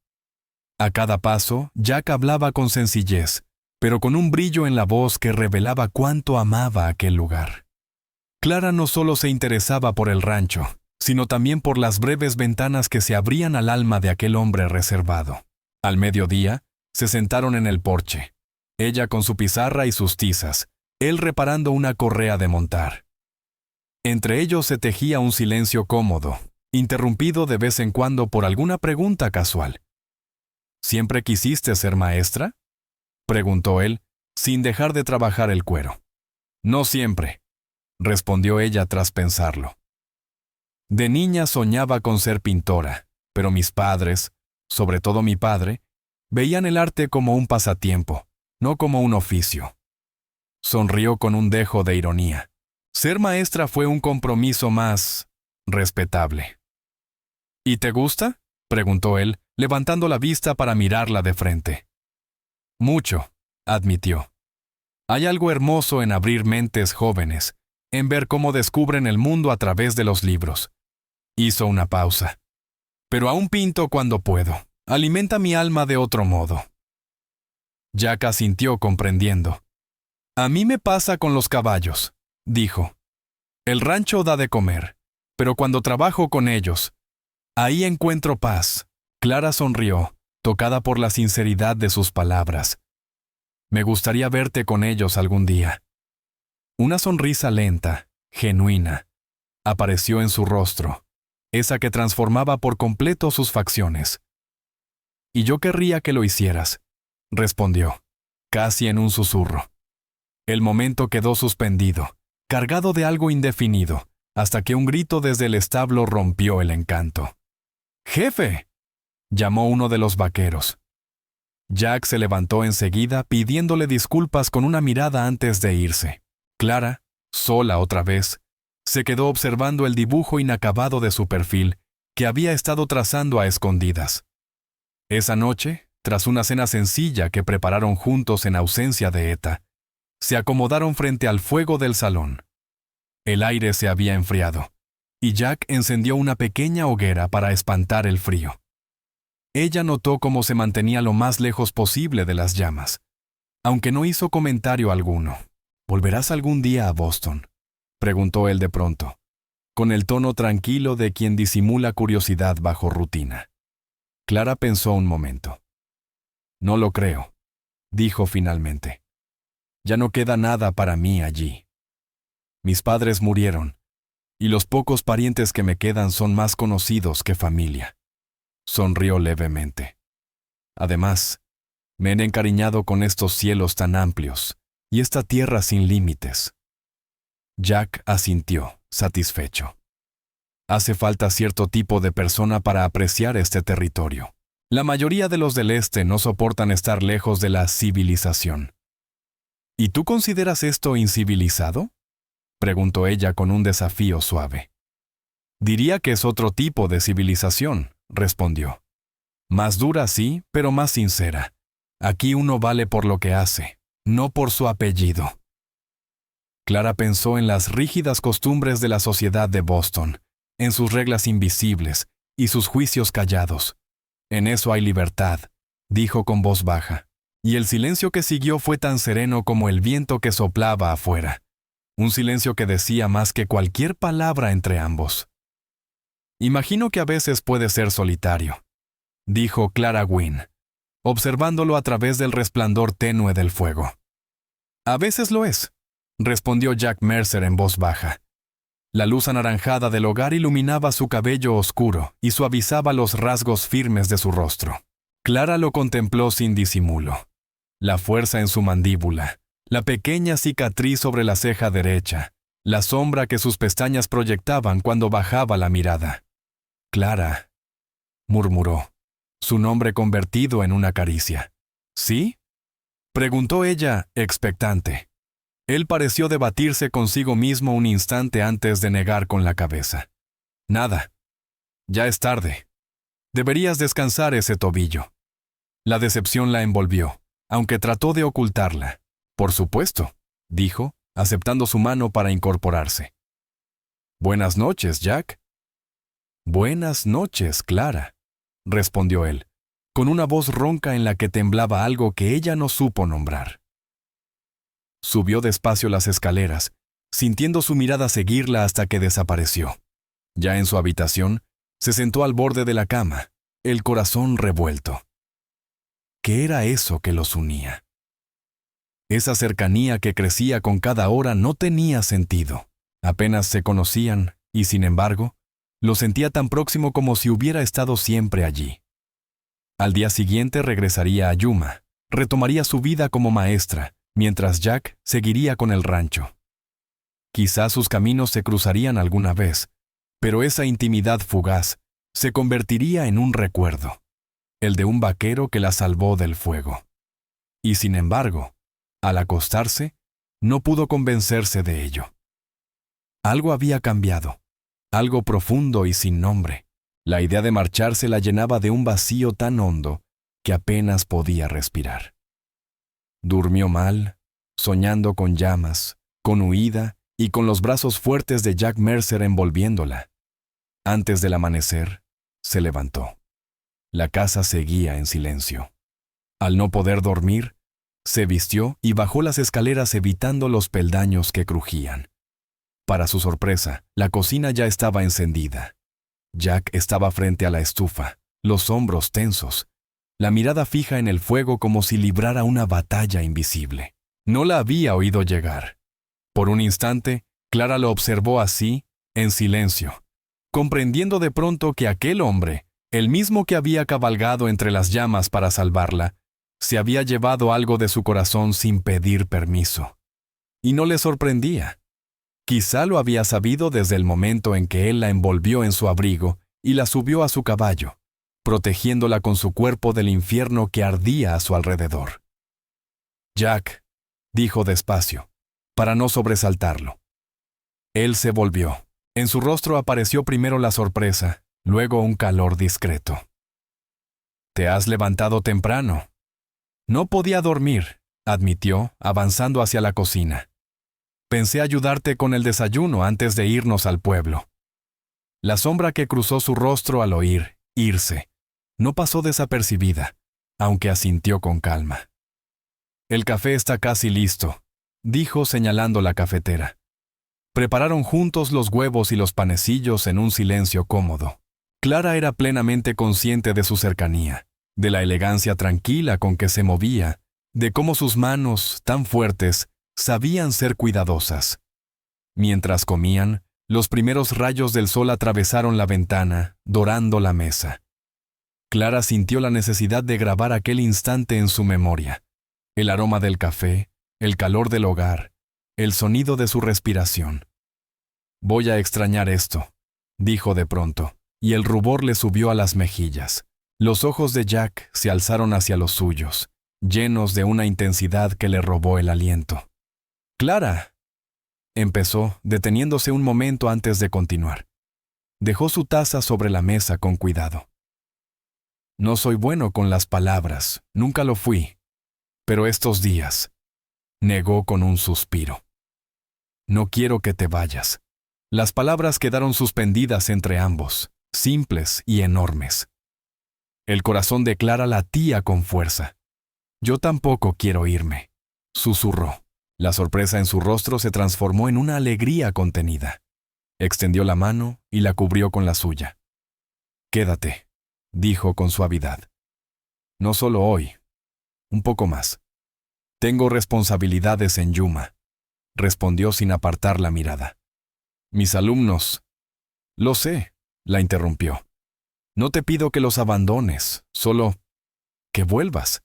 A cada paso, Jack hablaba con sencillez, pero con un brillo en la voz que revelaba cuánto amaba aquel lugar. Clara no solo se interesaba por el rancho, sino también por las breves ventanas que se abrían al alma de aquel hombre reservado. Al mediodía, se sentaron en el porche, ella con su pizarra y sus tizas, él reparando una correa de montar. Entre ellos se tejía un silencio cómodo, interrumpido de vez en cuando por alguna pregunta casual. ¿Siempre quisiste ser maestra?, preguntó él, sin dejar de trabajar el cuero. No siempre, respondió ella tras pensarlo. De niña soñaba con ser pintora, pero mis padres, sobre todo mi padre, veían el arte como un pasatiempo, no como un oficio. Sonrió con un dejo de ironía. Ser maestra fue un compromiso más respetable. ¿Y te gusta?, preguntó él, levantando la vista para mirarla de frente. Mucho, admitió. Hay algo hermoso en abrir mentes jóvenes, en ver cómo descubren el mundo a través de los libros. Hizo una pausa. Pero aún pinto cuando puedo. Alimenta mi alma de otro modo. Jack asintió comprendiendo. A mí me pasa con los caballos, dijo. El rancho da de comer, pero cuando trabajo con ellos, ahí encuentro paz. Clara sonrió, tocada por la sinceridad de sus palabras. Me gustaría verte con ellos algún día. Una sonrisa lenta, genuina, apareció en su rostro, esa que transformaba por completo sus facciones. Y yo querría que lo hicieras, respondió, casi en un susurro. El momento quedó suspendido, cargado de algo indefinido, hasta que un grito desde el establo rompió el encanto. ¡Jefe!, llamó uno de los vaqueros. Jack se levantó enseguida pidiéndole disculpas con una mirada antes de irse. Clara, sola otra vez, se quedó observando el dibujo inacabado de su perfil que había estado trazando a escondidas. Esa noche, tras una cena sencilla que prepararon juntos en ausencia de Etta, se acomodaron frente al fuego del salón. El aire se había enfriado, y Jack encendió una pequeña hoguera para espantar el frío. Ella notó cómo se mantenía lo más lejos posible de las llamas, aunque no hizo comentario alguno. ¿Volverás algún día a Boston?, preguntó él de pronto, con el tono tranquilo de quien disimula curiosidad bajo rutina. Clara pensó un momento. No lo creo, dijo finalmente. Ya no queda nada para mí allí. Mis padres murieron, y los pocos parientes que me quedan son más conocidos que familia. Sonrió levemente. Además, me he encariñado con estos cielos tan amplios y esta tierra sin límites. Jack asintió, satisfecho. Hace falta cierto tipo de persona para apreciar este territorio. La mayoría de los del este no soportan estar lejos de la civilización. ¿Y tú consideras esto incivilizado?, preguntó ella con un desafío suave. Diría que es otro tipo de civilización, respondió. Más dura, sí, pero más sincera. Aquí uno vale por lo que hace, no por su apellido. Clara pensó en las rígidas costumbres de la sociedad de Boston, en sus reglas invisibles y sus juicios callados. En eso hay libertad, dijo con voz baja, y el silencio que siguió fue tan sereno como el viento que soplaba afuera. Un silencio que decía más que cualquier palabra entre ambos. Imagino que a veces puede ser solitario, dijo Clara Wynne, observándolo a través del resplandor tenue del fuego. A veces lo es, respondió Jack Mercer en voz baja. La luz anaranjada del hogar iluminaba su cabello oscuro y suavizaba los rasgos firmes de su rostro. Clara lo contempló sin disimulo. La fuerza en su mandíbula, la pequeña cicatriz sobre la ceja derecha, la sombra que sus pestañas proyectaban cuando bajaba la mirada. Clara, murmuró, su nombre convertido en una caricia. ¿Sí? Preguntó ella, expectante. Él pareció debatirse consigo mismo un instante antes de negar con la cabeza. Nada. Ya es tarde. Deberías descansar ese tobillo. La decepción la envolvió, aunque trató de ocultarla. Por supuesto, dijo, aceptando su mano para incorporarse. Buenas noches, Jack. Buenas noches, Clara, respondió él, con una voz ronca en la que temblaba algo que ella no supo nombrar. Subió despacio las escaleras, sintiendo su mirada seguirla hasta que desapareció. Ya en su habitación, se sentó al borde de la cama, el corazón revuelto. ¿Qué era eso que los unía? Esa cercanía que crecía con cada hora no tenía sentido. Apenas se conocían, y sin embargo, lo sentía tan próximo como si hubiera estado siempre allí. Al día siguiente regresaría a Yuma, retomaría su vida como maestra, mientras Jack seguiría con el rancho. Quizás sus caminos se cruzarían alguna vez, pero esa intimidad fugaz se convertiría en un recuerdo, el de un vaquero que la salvó del fuego. Y sin embargo, al acostarse, no pudo convencerse de ello. Algo había cambiado, algo profundo y sin nombre. La idea de marcharse la llenaba de un vacío tan hondo que apenas podía respirar. Durmió mal, soñando con llamas, con huida y con los brazos fuertes de Jack Mercer envolviéndola. Antes del amanecer, se levantó. La casa seguía en silencio. Al no poder dormir, se vistió y bajó las escaleras evitando los peldaños que crujían. Para su sorpresa, la cocina ya estaba encendida. Jack estaba frente a la estufa, los hombros tensos, la mirada fija en el fuego como si librara una batalla invisible. No la había oído llegar. Por un instante, Clara lo observó así, en silencio, comprendiendo de pronto que aquel hombre, el mismo que había cabalgado entre las llamas para salvarla, se había llevado algo de su corazón sin pedir permiso. Y no le sorprendía. Quizá lo había sabido desde el momento en que él la envolvió en su abrigo y la subió a su caballo, protegiéndola con su cuerpo del infierno que ardía a su alrededor. Jack, dijo despacio, para no sobresaltarlo. Él se volvió. En su rostro apareció primero la sorpresa, luego un calor discreto. «Te has levantado temprano». «No podía dormir», admitió, avanzando hacia la cocina. «Pensé ayudarte con el desayuno antes de irnos al pueblo». La sombra que cruzó su rostro al oír irse no pasó desapercibida, aunque asintió con calma. «El café está casi listo», dijo señalando la cafetera. Prepararon juntos los huevos y los panecillos en un silencio cómodo. Clara era plenamente consciente de su cercanía, de la elegancia tranquila con que se movía, de cómo sus manos, tan fuertes, sabían ser cuidadosas. Mientras comían, los primeros rayos del sol atravesaron la ventana, dorando la mesa. Clara sintió la necesidad de grabar aquel instante en su memoria. El aroma del café, el calor del hogar, el sonido de su respiración. «Voy a extrañar esto», dijo de pronto, y el rubor le subió a las mejillas. Los ojos de Jack se alzaron hacia los suyos, llenos de una intensidad que le robó el aliento. «Clara», empezó, deteniéndose un momento antes de continuar. Dejó su taza sobre la mesa con cuidado. «No soy bueno con las palabras, nunca lo fui. Pero estos días», negó con un suspiro. No quiero que te vayas. Las palabras quedaron suspendidas entre ambos, simples y enormes. El corazón de Clara latía con fuerza. Yo tampoco quiero irme, susurró. La sorpresa en su rostro se transformó en una alegría contenida. Extendió la mano y la cubrió con la suya. Quédate, dijo con suavidad. No solo hoy, un poco más. Tengo responsabilidades en Yuma, respondió sin apartar la mirada. Mis alumnos. Lo sé, la interrumpió. No te pido que los abandones, solo que vuelvas.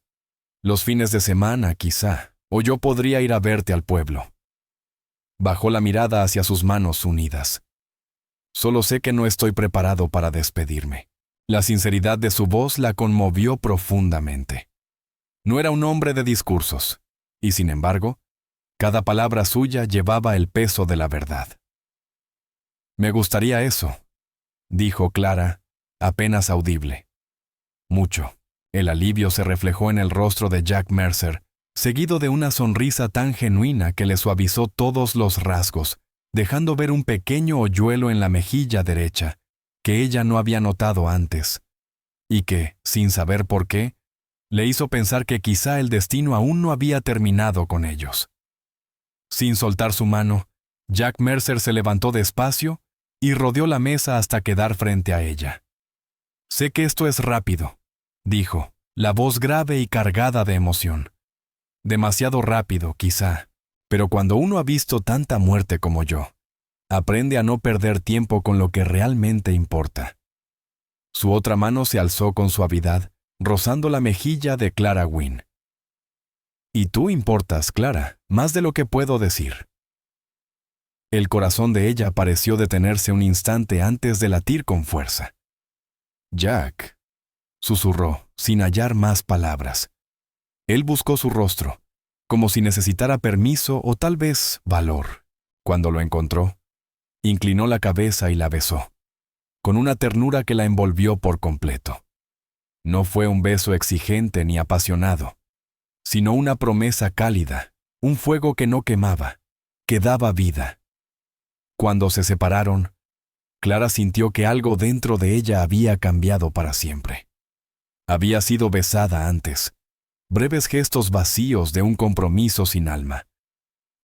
Los fines de semana, quizá, o yo podría ir a verte al pueblo. Bajó la mirada hacia sus manos unidas. Solo sé que no estoy preparado para despedirme. La sinceridad de su voz la conmovió profundamente. No era un hombre de discursos, y sin embargo, cada palabra suya llevaba el peso de la verdad. Me gustaría eso, dijo Clara, apenas audible. Mucho. El alivio se reflejó en el rostro de Jack Mercer, seguido de una sonrisa tan genuina que le suavizó todos los rasgos, dejando ver un pequeño hoyuelo en la mejilla derecha, que ella no había notado antes, y que, sin saber por qué, le hizo pensar que quizá el destino aún no había terminado con ellos. Sin soltar su mano, Jack Mercer se levantó despacio y rodeó la mesa hasta quedar frente a ella. Sé que esto es rápido, dijo, la voz grave y cargada de emoción. Demasiado rápido, quizá, pero cuando uno ha visto tanta muerte como yo, aprende a no perder tiempo con lo que realmente importa. Su otra mano se alzó con suavidad, rozando la mejilla de Clara Wynne. Y tú importas, Clara, más de lo que puedo decir. El corazón de ella pareció detenerse un instante antes de latir con fuerza. Jack, susurró, sin hallar más palabras. Él buscó su rostro, como si necesitara permiso o tal vez valor. Cuando lo encontró, inclinó la cabeza y la besó, con una ternura que la envolvió por completo. No fue un beso exigente ni apasionado, sino una promesa cálida, un fuego que no quemaba, que daba vida. Cuando se separaron, Clara sintió que algo dentro de ella había cambiado para siempre. Había sido besada antes, breves gestos vacíos de un compromiso sin alma.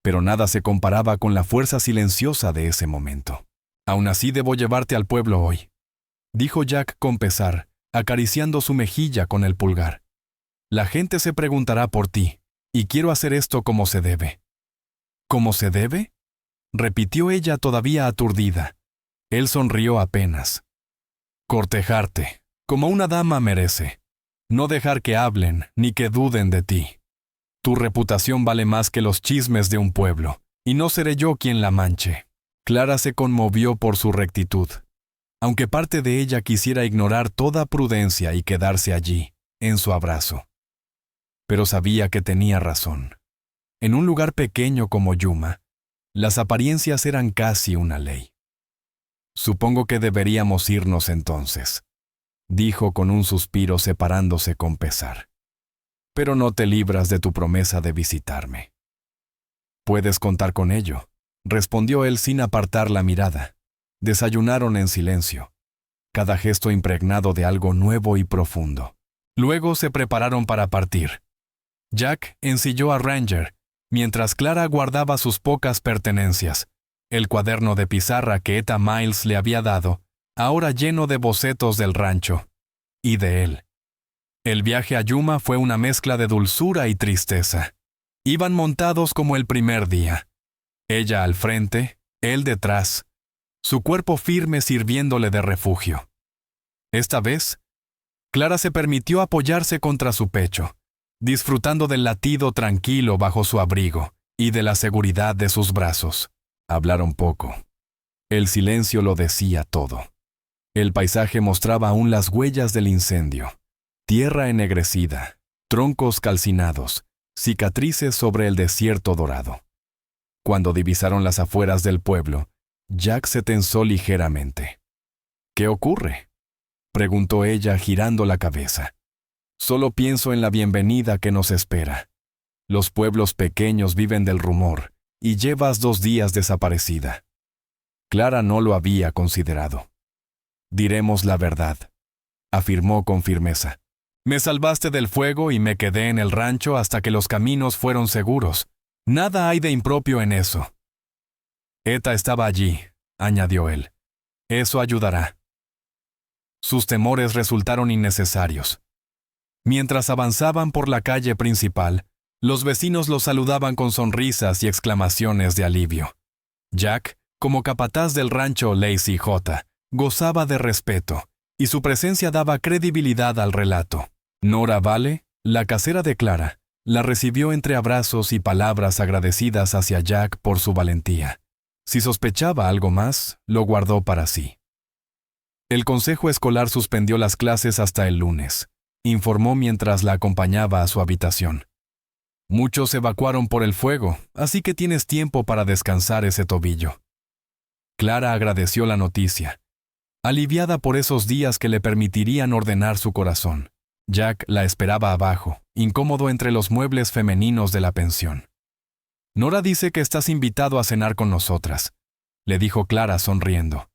Pero nada se comparaba con la fuerza silenciosa de ese momento. Aún así debo llevarte al pueblo hoy, dijo Jack con pesar, acariciando su mejilla con el pulgar. La gente se preguntará por ti, y quiero hacer esto como se debe. ¿Cómo se debe?, repitió ella todavía aturdida. Él sonrió apenas. Cortejarte, como una dama merece. No dejar que hablen ni que duden de ti. Tu reputación vale más que los chismes de un pueblo, y no seré yo quien la manche. Clara se conmovió por su rectitud, aunque parte de ella quisiera ignorar toda prudencia y quedarse allí, en su abrazo. Pero sabía que tenía razón. En un lugar pequeño como Yuma, las apariencias eran casi una ley. Supongo que deberíamos irnos entonces, dijo con un suspiro separándose con pesar. Pero no te libras de tu promesa de visitarme. Puedes contar con ello, respondió él sin apartar la mirada. Desayunaron en silencio, cada gesto impregnado de algo nuevo y profundo. Luego se prepararon para partir. Jack ensilló a Ranger, mientras Clara guardaba sus pocas pertenencias, el cuaderno de pizarra que Etta Miles le había dado, ahora lleno de bocetos del rancho, y de él. El viaje a Yuma fue una mezcla de dulzura y tristeza. Iban montados como el primer día. Ella al frente, él detrás, su cuerpo firme sirviéndole de refugio. Esta vez, Clara se permitió apoyarse contra su pecho, disfrutando del latido tranquilo bajo su abrigo y de la seguridad de sus brazos. Hablaron poco. El silencio lo decía todo. El paisaje mostraba aún las huellas del incendio. Tierra ennegrecida, troncos calcinados, cicatrices sobre el desierto dorado. Cuando divisaron las afueras del pueblo, Jack se tensó ligeramente. ¿Qué ocurre?, preguntó ella girando la cabeza. Solo pienso en la bienvenida que nos espera. Los pueblos pequeños viven del rumor, y llevas 2 días desaparecida. Clara no lo había considerado. Diremos la verdad, afirmó con firmeza. Me salvaste del fuego y me quedé en el rancho hasta que los caminos fueron seguros. Nada hay de impropio en eso. Eta estaba allí, añadió él. Eso ayudará. Sus temores resultaron innecesarios. Mientras avanzaban por la calle principal, los vecinos los saludaban con sonrisas y exclamaciones de alivio. Jack, como capataz del rancho Lazy J., gozaba de respeto, y su presencia daba credibilidad al relato. Nora Vale, la casera de Clara, la recibió entre abrazos y palabras agradecidas hacia Jack por su valentía. Si sospechaba algo más, lo guardó para sí. El consejo escolar suspendió las clases hasta el lunes, informó mientras la acompañaba a su habitación. Muchos evacuaron por el fuego, así que tienes tiempo para descansar ese tobillo. Clara agradeció la noticia, aliviada por esos días que le permitirían ordenar su corazón. Jack la esperaba abajo, incómodo entre los muebles femeninos de la pensión. Nora dice que estás invitado a cenar con nosotras, le dijo Clara sonriendo.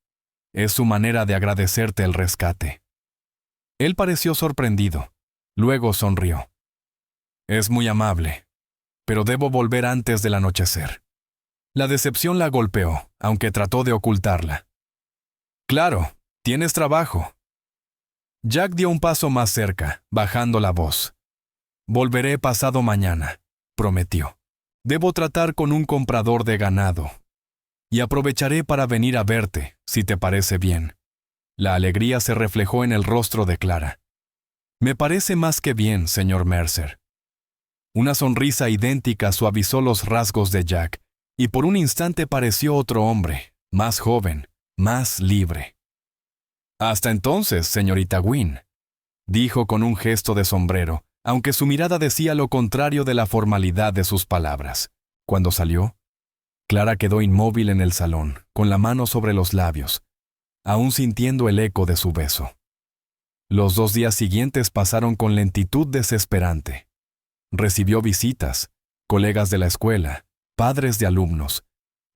Es su manera de agradecerte el rescate. Él pareció sorprendido. Luego sonrió. Es muy amable, pero debo volver antes del anochecer. La decepción la golpeó, aunque trató de ocultarla. Claro, tienes trabajo. Jack dio un paso más cerca, bajando la voz. Volveré pasado mañana, prometió. Debo tratar con un comprador de ganado. Y aprovecharé para venir a verte, si te parece bien. La alegría se reflejó en el rostro de Clara. Me parece más que bien, señor Mercer. Una sonrisa idéntica suavizó los rasgos de Jack, y por un instante pareció otro hombre, más joven, más libre. Hasta entonces, señorita Gwyn, dijo con un gesto de sombrero, aunque su mirada decía lo contrario de la formalidad de sus palabras. Cuando salió, Clara quedó inmóvil en el salón, con la mano sobre los labios, aún sintiendo el eco de su beso. Los 2 días siguientes pasaron con lentitud desesperante. Recibió visitas, colegas de la escuela, padres de alumnos,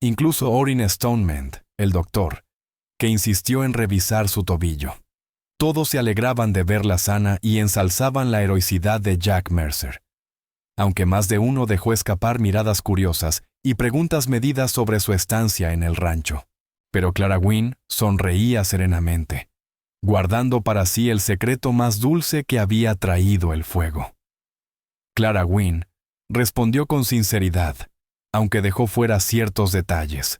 incluso Orrin Stoneman, el doctor, que insistió en revisar su tobillo. Todos se alegraban de verla sana y ensalzaban la heroicidad de Jack Mercer, aunque más de uno dejó escapar miradas curiosas y preguntas medidas sobre su estancia en el rancho. Pero Clara Gwyn sonreía serenamente, guardando para sí el secreto más dulce que había traído el fuego. Clara Gwyn respondió con sinceridad, aunque dejó fuera ciertos detalles.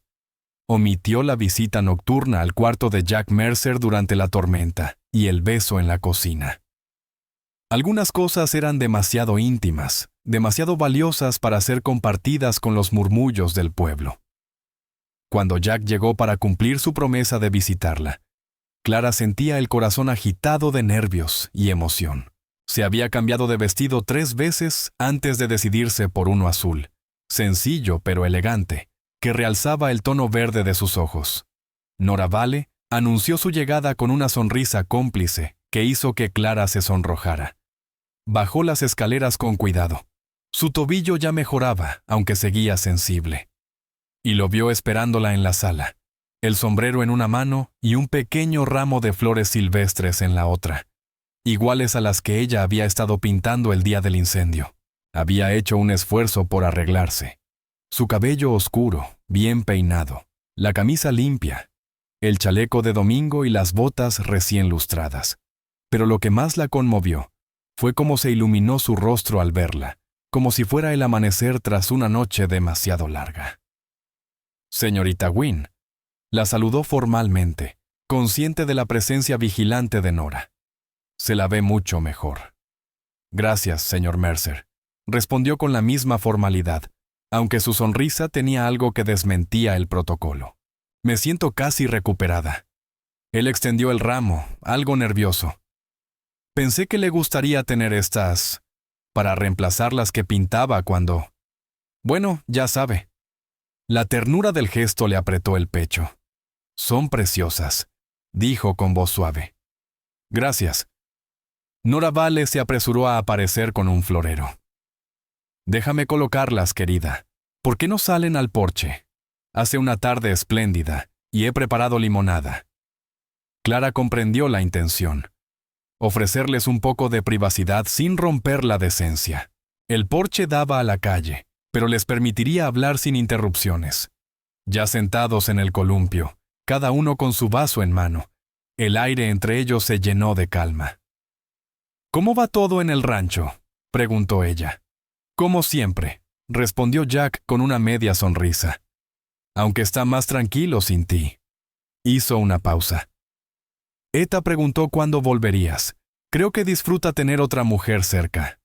Omitió la visita nocturna al cuarto de Jack Mercer durante la tormenta y el beso en la cocina. Algunas cosas eran demasiado íntimas, demasiado valiosas para ser compartidas con los murmullos del pueblo. Cuando Jack llegó para cumplir su promesa de visitarla, Clara sentía el corazón agitado de nervios y emoción. Se había cambiado de vestido 3 veces antes de decidirse por uno azul, sencillo pero elegante, que realzaba el tono verde de sus ojos. Nora Vale anunció su llegada con una sonrisa cómplice que hizo que Clara se sonrojara. Bajó las escaleras con cuidado. Su tobillo ya mejoraba, aunque seguía sensible. Y lo vio esperándola en la sala, el sombrero en una mano y un pequeño ramo de flores silvestres en la otra, iguales a las que ella había estado pintando el día del incendio. Había hecho un esfuerzo por arreglarse. Su cabello oscuro, bien peinado, la camisa limpia, el chaleco de domingo y las botas recién lustradas. Pero lo que más la conmovió fue cómo se iluminó su rostro al verla, como si fuera el amanecer tras una noche demasiado larga. Señorita Gwyn, la saludó formalmente, consciente de la presencia vigilante de Nora. Se la ve mucho mejor. Gracias, señor Mercer, respondió con la misma formalidad, aunque su sonrisa tenía algo que desmentía el protocolo. Me siento casi recuperada. Él extendió el ramo, algo nervioso. Pensé que le gustaría tener estas, para reemplazar las que pintaba cuando... Bueno, ya sabe. La ternura del gesto le apretó el pecho. Son preciosas, dijo con voz suave. Gracias. Nora Vale se apresuró a aparecer con un florero. Déjame colocarlas, querida. ¿Por qué no salen al porche? Hace una tarde espléndida y he preparado limonada. Clara comprendió la intención. Ofrecerles un poco de privacidad sin romper la decencia. El porche daba a la calle, pero les permitiría hablar sin interrupciones. Ya sentados en el columpio, cada uno con su vaso en mano, el aire entre ellos se llenó de calma. «¿Cómo va todo en el rancho?», preguntó ella. «Como siempre», respondió Jack con una media sonrisa. «Aunque está más tranquilo sin ti». Hizo una pausa. Eta preguntó cuándo volverías. Creo que disfruta tener otra mujer cerca.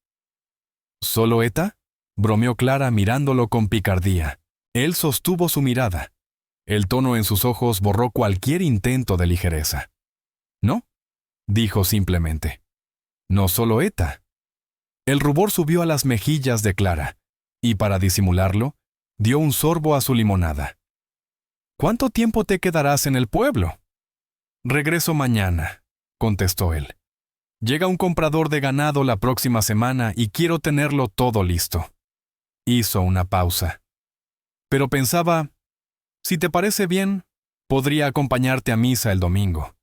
¿Solo Eta?, bromeó Clara mirándolo con picardía. Él sostuvo su mirada. El tono en sus ojos borró cualquier intento de ligereza. «¿No?», dijo simplemente. «No solo Eta». El rubor subió a las mejillas de Clara, y para disimularlo, dio un sorbo a su limonada. «¿Cuánto tiempo te quedarás en el pueblo?». «Regreso mañana», contestó él. «Llega un comprador de ganado la próxima semana y quiero tenerlo todo listo». Hizo una pausa. «Pero pensaba, si te parece bien, podría acompañarte a misa el domingo.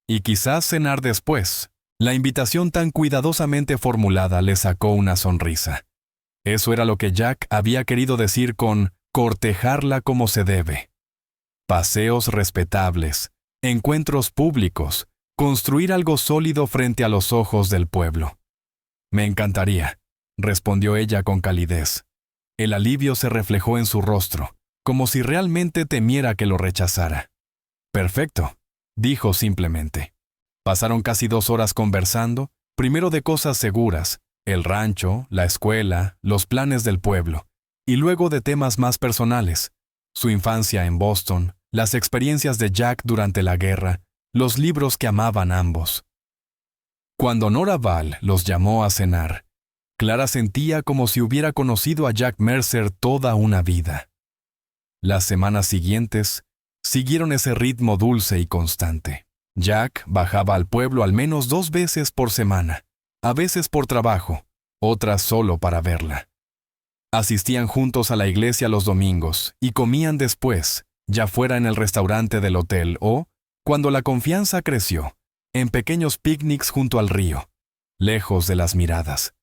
Y quizás cenar después». La invitación tan cuidadosamente formulada le sacó una sonrisa. Eso era lo que Jack había querido decir con cortejarla como se debe. Paseos respetables, encuentros públicos, construir algo sólido frente a los ojos del pueblo. «Me encantaría», respondió ella con calidez. El alivio se reflejó en su rostro, como si realmente temiera que lo rechazara. «Perfecto», dijo simplemente. Pasaron casi 2 horas conversando, primero de cosas seguras, el rancho, la escuela, los planes del pueblo, y luego de temas más personales, su infancia en Boston, las experiencias de Jack durante la guerra, los libros que amaban ambos. Cuando Nora Val los llamó a cenar, Clara sentía como si hubiera conocido a Jack Mercer toda una vida. Las semanas siguientes siguieron ese ritmo dulce y constante. Jack bajaba al pueblo al menos 2 veces por semana, a veces por trabajo, otras solo para verla. Asistían juntos a la iglesia los domingos y comían después, ya fuera en el restaurante del hotel o, cuando la confianza creció, en pequeños picnics junto al río, lejos de las miradas.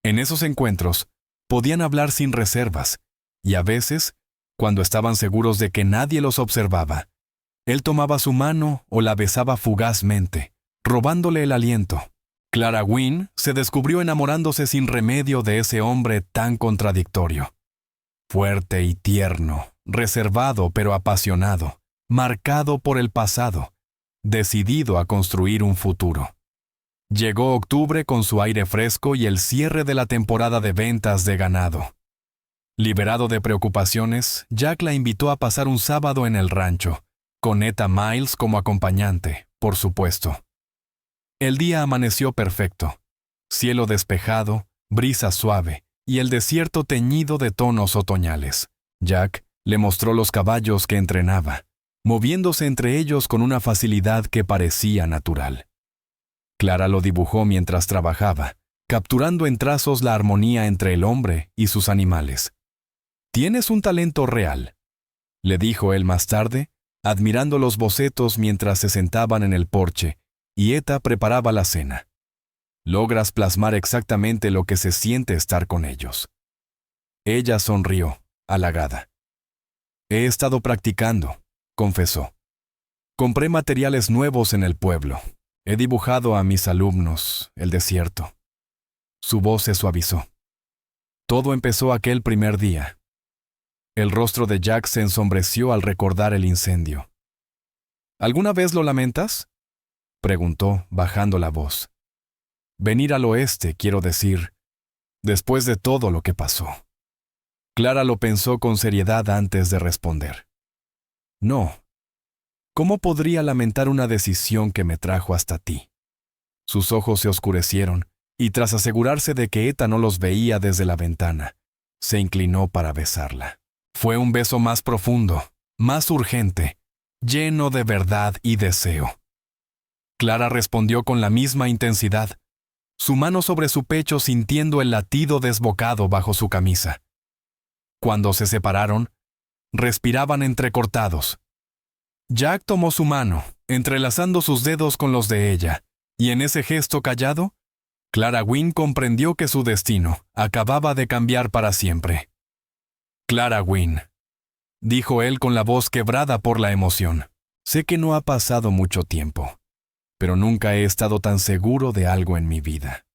En esos encuentros, podían hablar sin reservas, y a veces, cuando estaban seguros de que nadie los observaba, él tomaba su mano o la besaba fugazmente, robándole el aliento. Clara Wynne se descubrió enamorándose sin remedio de ese hombre tan contradictorio. Fuerte y tierno, reservado pero apasionado, marcado por el pasado, decidido a construir un futuro. Llegó octubre con su aire fresco y el cierre de la temporada de ventas de ganado. Liberado de preocupaciones, Jack la invitó a pasar un sábado en el rancho, con Eta Miles como acompañante, por supuesto. El día amaneció perfecto. Cielo despejado, brisa suave y el desierto teñido de tonos otoñales. Jack le mostró los caballos que entrenaba, moviéndose entre ellos con una facilidad que parecía natural. Clara lo dibujó mientras trabajaba, capturando en trazos la armonía entre el hombre y sus animales. «Tienes un talento real», le dijo él más tarde, admirando los bocetos mientras se sentaban en el porche y Eta preparaba la cena. «Logras plasmar exactamente lo que se siente estar con ellos». Ella sonrió, halagada. «He estado practicando», confesó. «Compré materiales nuevos en el pueblo. He dibujado a mis alumnos el desierto». Su voz se suavizó. Todo empezó aquel primer día. El rostro de Jack se ensombreció al recordar el incendio. «¿Alguna vez lo lamentas?», preguntó, bajando la voz. «Venir al oeste, quiero decir, después de todo lo que pasó». Clara lo pensó con seriedad antes de responder. «No. ¿Cómo podría lamentar una decisión que me trajo hasta ti?». Sus ojos se oscurecieron, y tras asegurarse de que Eta no los veía desde la ventana, se inclinó para besarla. Fue un beso más profundo, más urgente, lleno de verdad y deseo. Clara respondió con la misma intensidad, su mano sobre su pecho sintiendo el latido desbocado bajo su camisa. Cuando se separaron, respiraban entrecortados. Jack tomó su mano, entrelazando sus dedos con los de ella, y en ese gesto callado, Clara Wynne comprendió que su destino acababa de cambiar para siempre. Clara Wynne, dijo él con la voz quebrada por la emoción. Sé que no ha pasado mucho tiempo, pero nunca he estado tan seguro de algo en mi vida.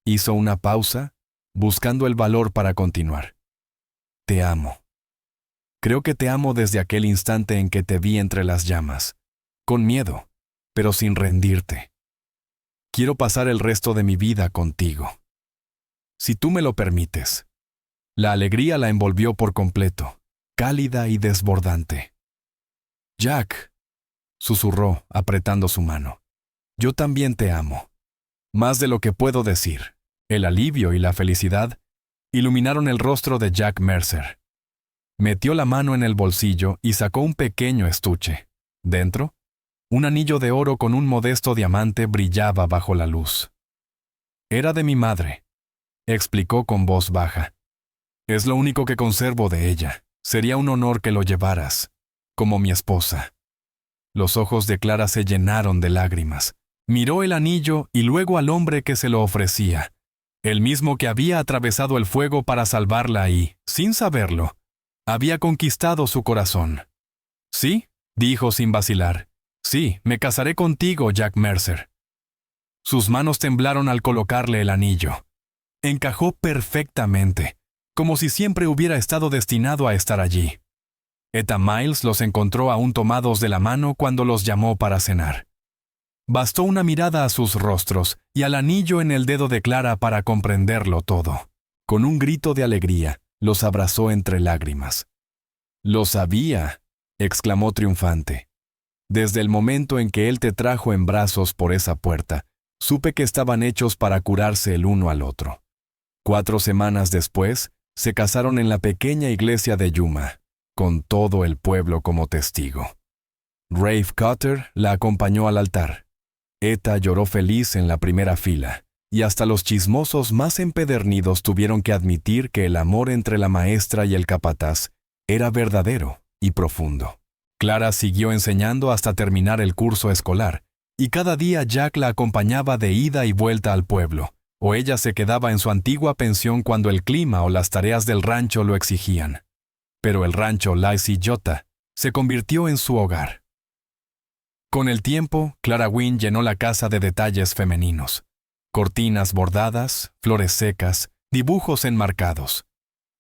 Hizo una pausa, buscando el valor para continuar. Te amo. Creo que te amo desde aquel instante en que te vi entre las llamas, con miedo, pero sin rendirte. Quiero pasar el resto de mi vida contigo. Si tú me lo permites. La alegría la envolvió por completo, cálida y desbordante. Jack, susurró, apretando su mano. Yo también te amo. Más de lo que puedo decir. El alivio y la felicidad iluminaron el rostro de Jack Mercer. Metió la mano en el bolsillo y sacó un pequeño estuche. Dentro, un anillo de oro con un modesto diamante brillaba bajo la luz. Era de mi madre, explicó con voz baja. Es lo único que conservo de ella. Sería un honor que lo llevaras, como mi esposa. Los ojos de Clara se llenaron de lágrimas. Miró el anillo y luego al hombre que se lo ofrecía, el mismo que había atravesado el fuego para salvarla y, sin saberlo, había conquistado su corazón. Sí, dijo sin vacilar. Sí, me casaré contigo, Jack Mercer. Sus manos temblaron al colocarle el anillo. Encajó perfectamente, como si siempre hubiera estado destinado a estar allí. Etta Miles los encontró aún tomados de la mano cuando los llamó para cenar. Bastó una mirada a sus rostros y al anillo en el dedo de Clara para comprenderlo todo. Con un grito de alegría, los abrazó entre lágrimas. «Lo sabía», exclamó triunfante. «Desde el momento en que él te trajo en brazos por esa puerta, supe que estaban hechos para curarse el uno al otro». 4 semanas después, se casaron en la pequeña iglesia de Yuma, con todo el pueblo como testigo. Rafe Cutter la acompañó al altar. Etta lloró feliz en la primera fila, y hasta los chismosos más empedernidos tuvieron que admitir que el amor entre la maestra y el capataz era verdadero y profundo. Clara siguió enseñando hasta terminar el curso escolar, y cada día Jack la acompañaba de ida y vuelta al pueblo, o ella se quedaba en su antigua pensión cuando el clima o las tareas del rancho lo exigían. Pero el rancho Lazy Jota se convirtió en su hogar. Con el tiempo, Clara Wynne llenó la casa de detalles femeninos. Cortinas bordadas, flores secas, dibujos enmarcados.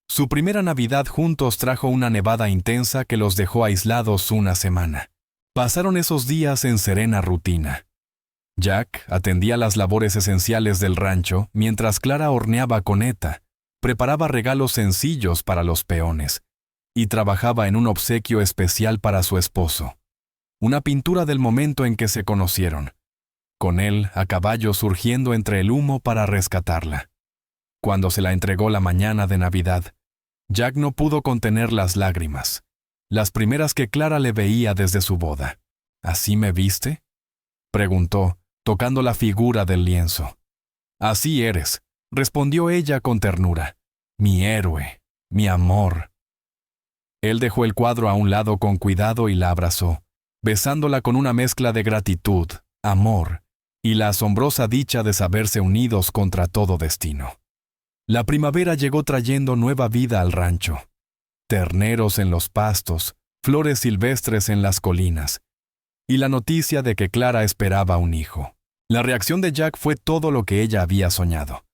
Su primera Navidad juntos trajo una nevada intensa que los dejó aislados una semana. Pasaron esos días en serena rutina. Jack atendía las labores esenciales del rancho mientras Clara horneaba con Etta, preparaba regalos sencillos para los peones y trabajaba en un obsequio especial para su esposo. Una pintura del momento en que se conocieron, con él a caballo surgiendo entre el humo para rescatarla. Cuando se la entregó la mañana de Navidad, Jack no pudo contener las lágrimas, las primeras que Clara le veía desde su boda. ¿Así me viste?, preguntó, tocando la figura del lienzo. «Así eres», respondió ella con ternura. «Mi héroe, mi amor». Él dejó el cuadro a un lado con cuidado y la abrazó, besándola con una mezcla de gratitud, amor y la asombrosa dicha de saberse unidos contra todo destino. La primavera llegó trayendo nueva vida al rancho. Terneros en los pastos, flores silvestres en las colinas, y la noticia de que Clara esperaba un hijo. La reacción de Jack fue todo lo que ella había soñado.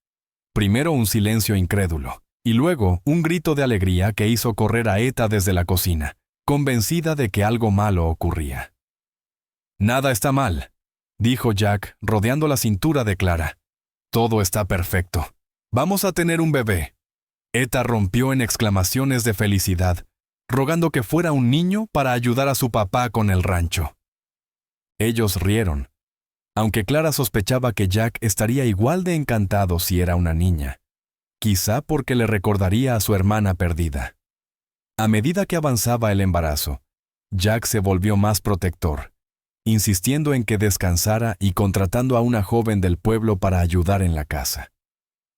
Primero un silencio incrédulo, y luego un grito de alegría que hizo correr a Etta desde la cocina, convencida de que algo malo ocurría. «Nada está mal», dijo Jack, rodeando la cintura de Clara. «Todo está perfecto. Vamos a tener un bebé». Etta rompió en exclamaciones de felicidad, rogando que fuera un niño para ayudar a su papá con el rancho. Ellos rieron, aunque Clara sospechaba que Jack estaría igual de encantado si era una niña, quizá porque le recordaría a su hermana perdida. A medida que avanzaba el embarazo, Jack se volvió más protector, insistiendo en que descansara y contratando a una joven del pueblo para ayudar en la casa.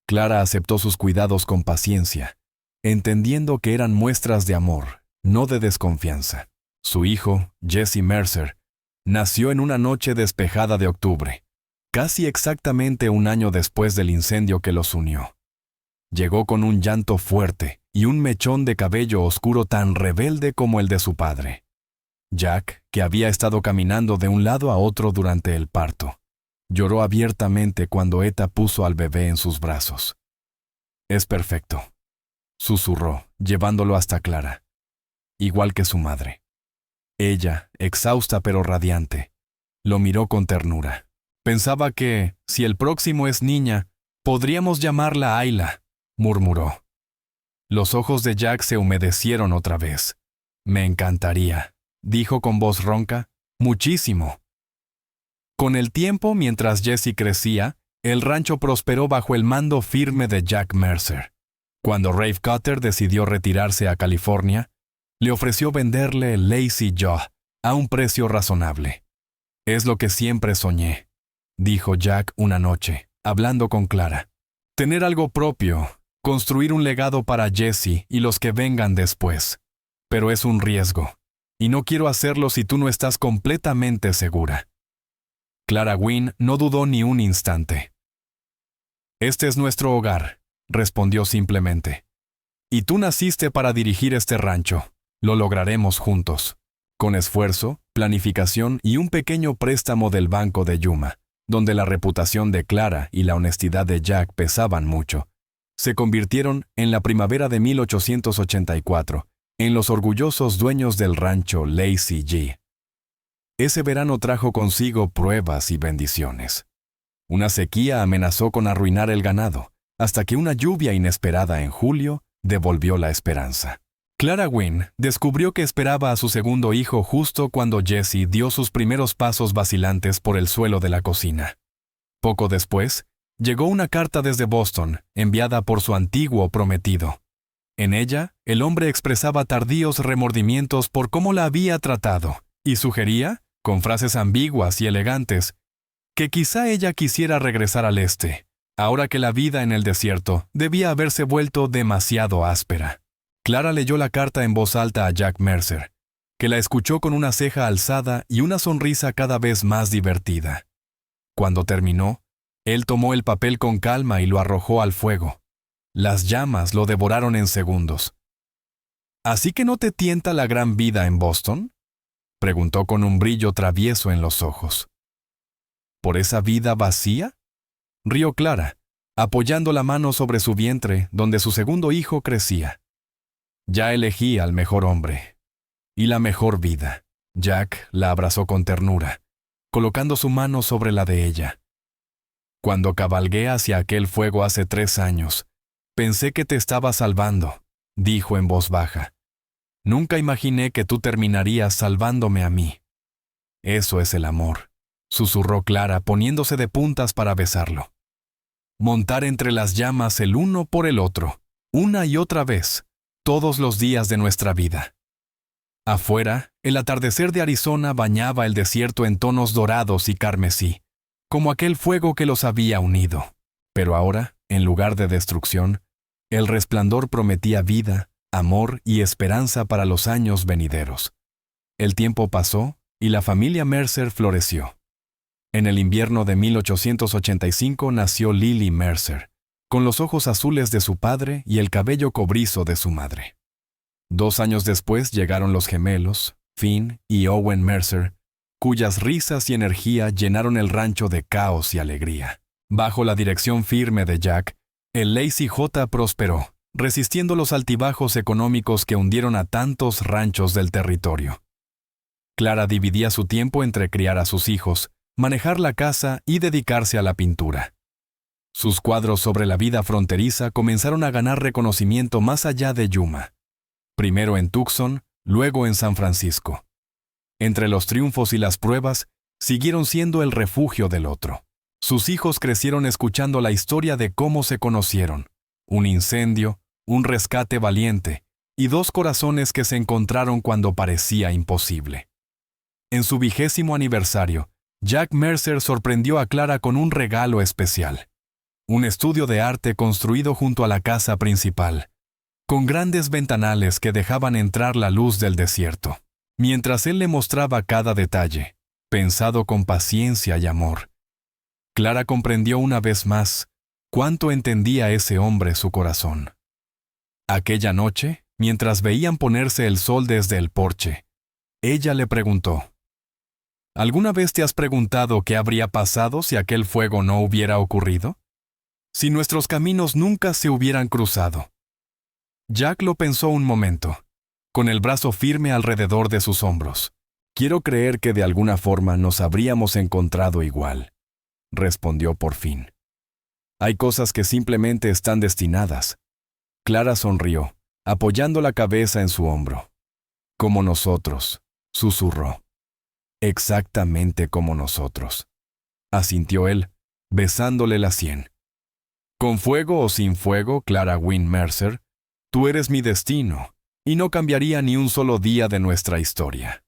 Clara aceptó sus cuidados con paciencia, entendiendo que eran muestras de amor, no de desconfianza. Su hijo, Jesse Mercer, nació en una noche despejada de octubre, casi exactamente un año después del incendio que los unió. Llegó con un llanto fuerte y un mechón de cabello oscuro tan rebelde como el de su padre. Jack, que había estado caminando de un lado a otro durante el parto, lloró abiertamente cuando Etta puso al bebé en sus brazos. «Es perfecto», susurró, llevándolo hasta Clara. Igual que su madre. Ella, exhausta pero radiante, lo miró con ternura. «Pensaba que, si el próximo es niña, podríamos llamarla Ayla», murmuró. Los ojos de Jack se humedecieron otra vez. «Me encantaría», dijo con voz ronca, «muchísimo». Con el tiempo, mientras Jesse crecía, el rancho prosperó bajo el mando firme de Jack Mercer. Cuando Rafe Cutter decidió retirarse a California, le ofreció venderle el Lazy Jaw a un precio razonable. «Es lo que siempre soñé», dijo Jack una noche, hablando con Clara. «Tener algo propio, construir un legado para Jesse y los que vengan después. Pero es un riesgo, y no quiero hacerlo si tú no estás completamente segura». Clara Wynne no dudó ni un instante. «Este es nuestro hogar», respondió simplemente. «Y tú naciste para dirigir este rancho. Lo lograremos juntos». Con esfuerzo, planificación y un pequeño préstamo del Banco de Yuma, donde la reputación de Clara y la honestidad de Jack pesaban mucho, se convirtieron, en la primavera de 1884, en los orgullosos dueños del rancho Lazy G. Ese verano trajo consigo pruebas y bendiciones. Una sequía amenazó con arruinar el ganado, hasta que una lluvia inesperada en julio devolvió la esperanza. Clara Wynne descubrió que esperaba a su segundo hijo justo cuando Jesse dio sus primeros pasos vacilantes por el suelo de la cocina. Poco después, llegó una carta desde Boston, enviada por su antiguo prometido. En ella, el hombre expresaba tardíos remordimientos por cómo la había tratado, y sugería, con frases ambiguas y elegantes, que quizá ella quisiera regresar al este, ahora que la vida en el desierto debía haberse vuelto demasiado áspera. Clara leyó la carta en voz alta a Jack Mercer, que la escuchó con una ceja alzada y una sonrisa cada vez más divertida. Cuando terminó, él tomó el papel con calma y lo arrojó al fuego. Las llamas lo devoraron en segundos. «¿Así que no te tienta la gran vida en Boston?», preguntó con un brillo travieso en los ojos. «¿Por esa vida vacía?», rió Clara, apoyando la mano sobre su vientre donde su segundo hijo crecía. «Ya elegí al mejor hombre y la mejor vida». Jack la abrazó con ternura, colocando su mano sobre la de ella. «Cuando cabalgué hacia aquel fuego hace 3 años, pensé que te estaba salvando», dijo en voz baja. «Nunca imaginé que tú terminarías salvándome a mí». «Eso es el amor», susurró Clara poniéndose de puntas para besarlo. «Montar entre las llamas el uno por el otro, una y otra vez, todos los días de nuestra vida». Afuera, el atardecer de Arizona bañaba el desierto en tonos dorados y carmesí, como aquel fuego que los había unido. Pero ahora, en lugar de destrucción, el resplandor prometía vida, amor y esperanza para los años venideros. El tiempo pasó y la familia Mercer floreció. En el invierno de 1885 nació Lily Mercer, con los ojos azules de su padre y el cabello cobrizo de su madre. 2 años después llegaron los gemelos, Finn y Owen Mercer, cuyas risas y energía llenaron el rancho de caos y alegría. Bajo la dirección firme de Jack, el Lazy J prosperó, resistiendo los altibajos económicos que hundieron a tantos ranchos del territorio. Clara dividía su tiempo entre criar a sus hijos, manejar la casa y dedicarse a la pintura. Sus cuadros sobre la vida fronteriza comenzaron a ganar reconocimiento más allá de Yuma. Primero en Tucson, luego en San Francisco. Entre los triunfos y las pruebas, siguieron siendo el refugio del otro. Sus hijos crecieron escuchando la historia de cómo se conocieron, un incendio, un rescate valiente y 2 corazones que se encontraron cuando parecía imposible. En su 20º aniversario, Jack Mercer sorprendió a Clara con un regalo especial. Un estudio de arte construido junto a la casa principal, con grandes ventanales que dejaban entrar la luz del desierto, mientras él le mostraba cada detalle, pensado con paciencia y amor. Clara comprendió una vez más cuánto entendía ese hombre su corazón. Aquella noche, mientras veían ponerse el sol desde el porche, ella le preguntó: ¿Alguna vez te has preguntado qué habría pasado si aquel fuego no hubiera ocurrido? Si nuestros caminos nunca se hubieran cruzado. Jack lo pensó un momento, con el brazo firme alrededor de sus hombros. Quiero creer que de alguna forma nos habríamos encontrado igual, respondió por fin. Hay cosas que simplemente están destinadas. Clara sonrió, apoyando la cabeza en su hombro. Como nosotros, susurró. Exactamente como nosotros, asintió él, besándole la sien. Con fuego o sin fuego, Clara Wynne Mercer, tú eres mi destino, y no cambiaría ni un solo día de nuestra historia.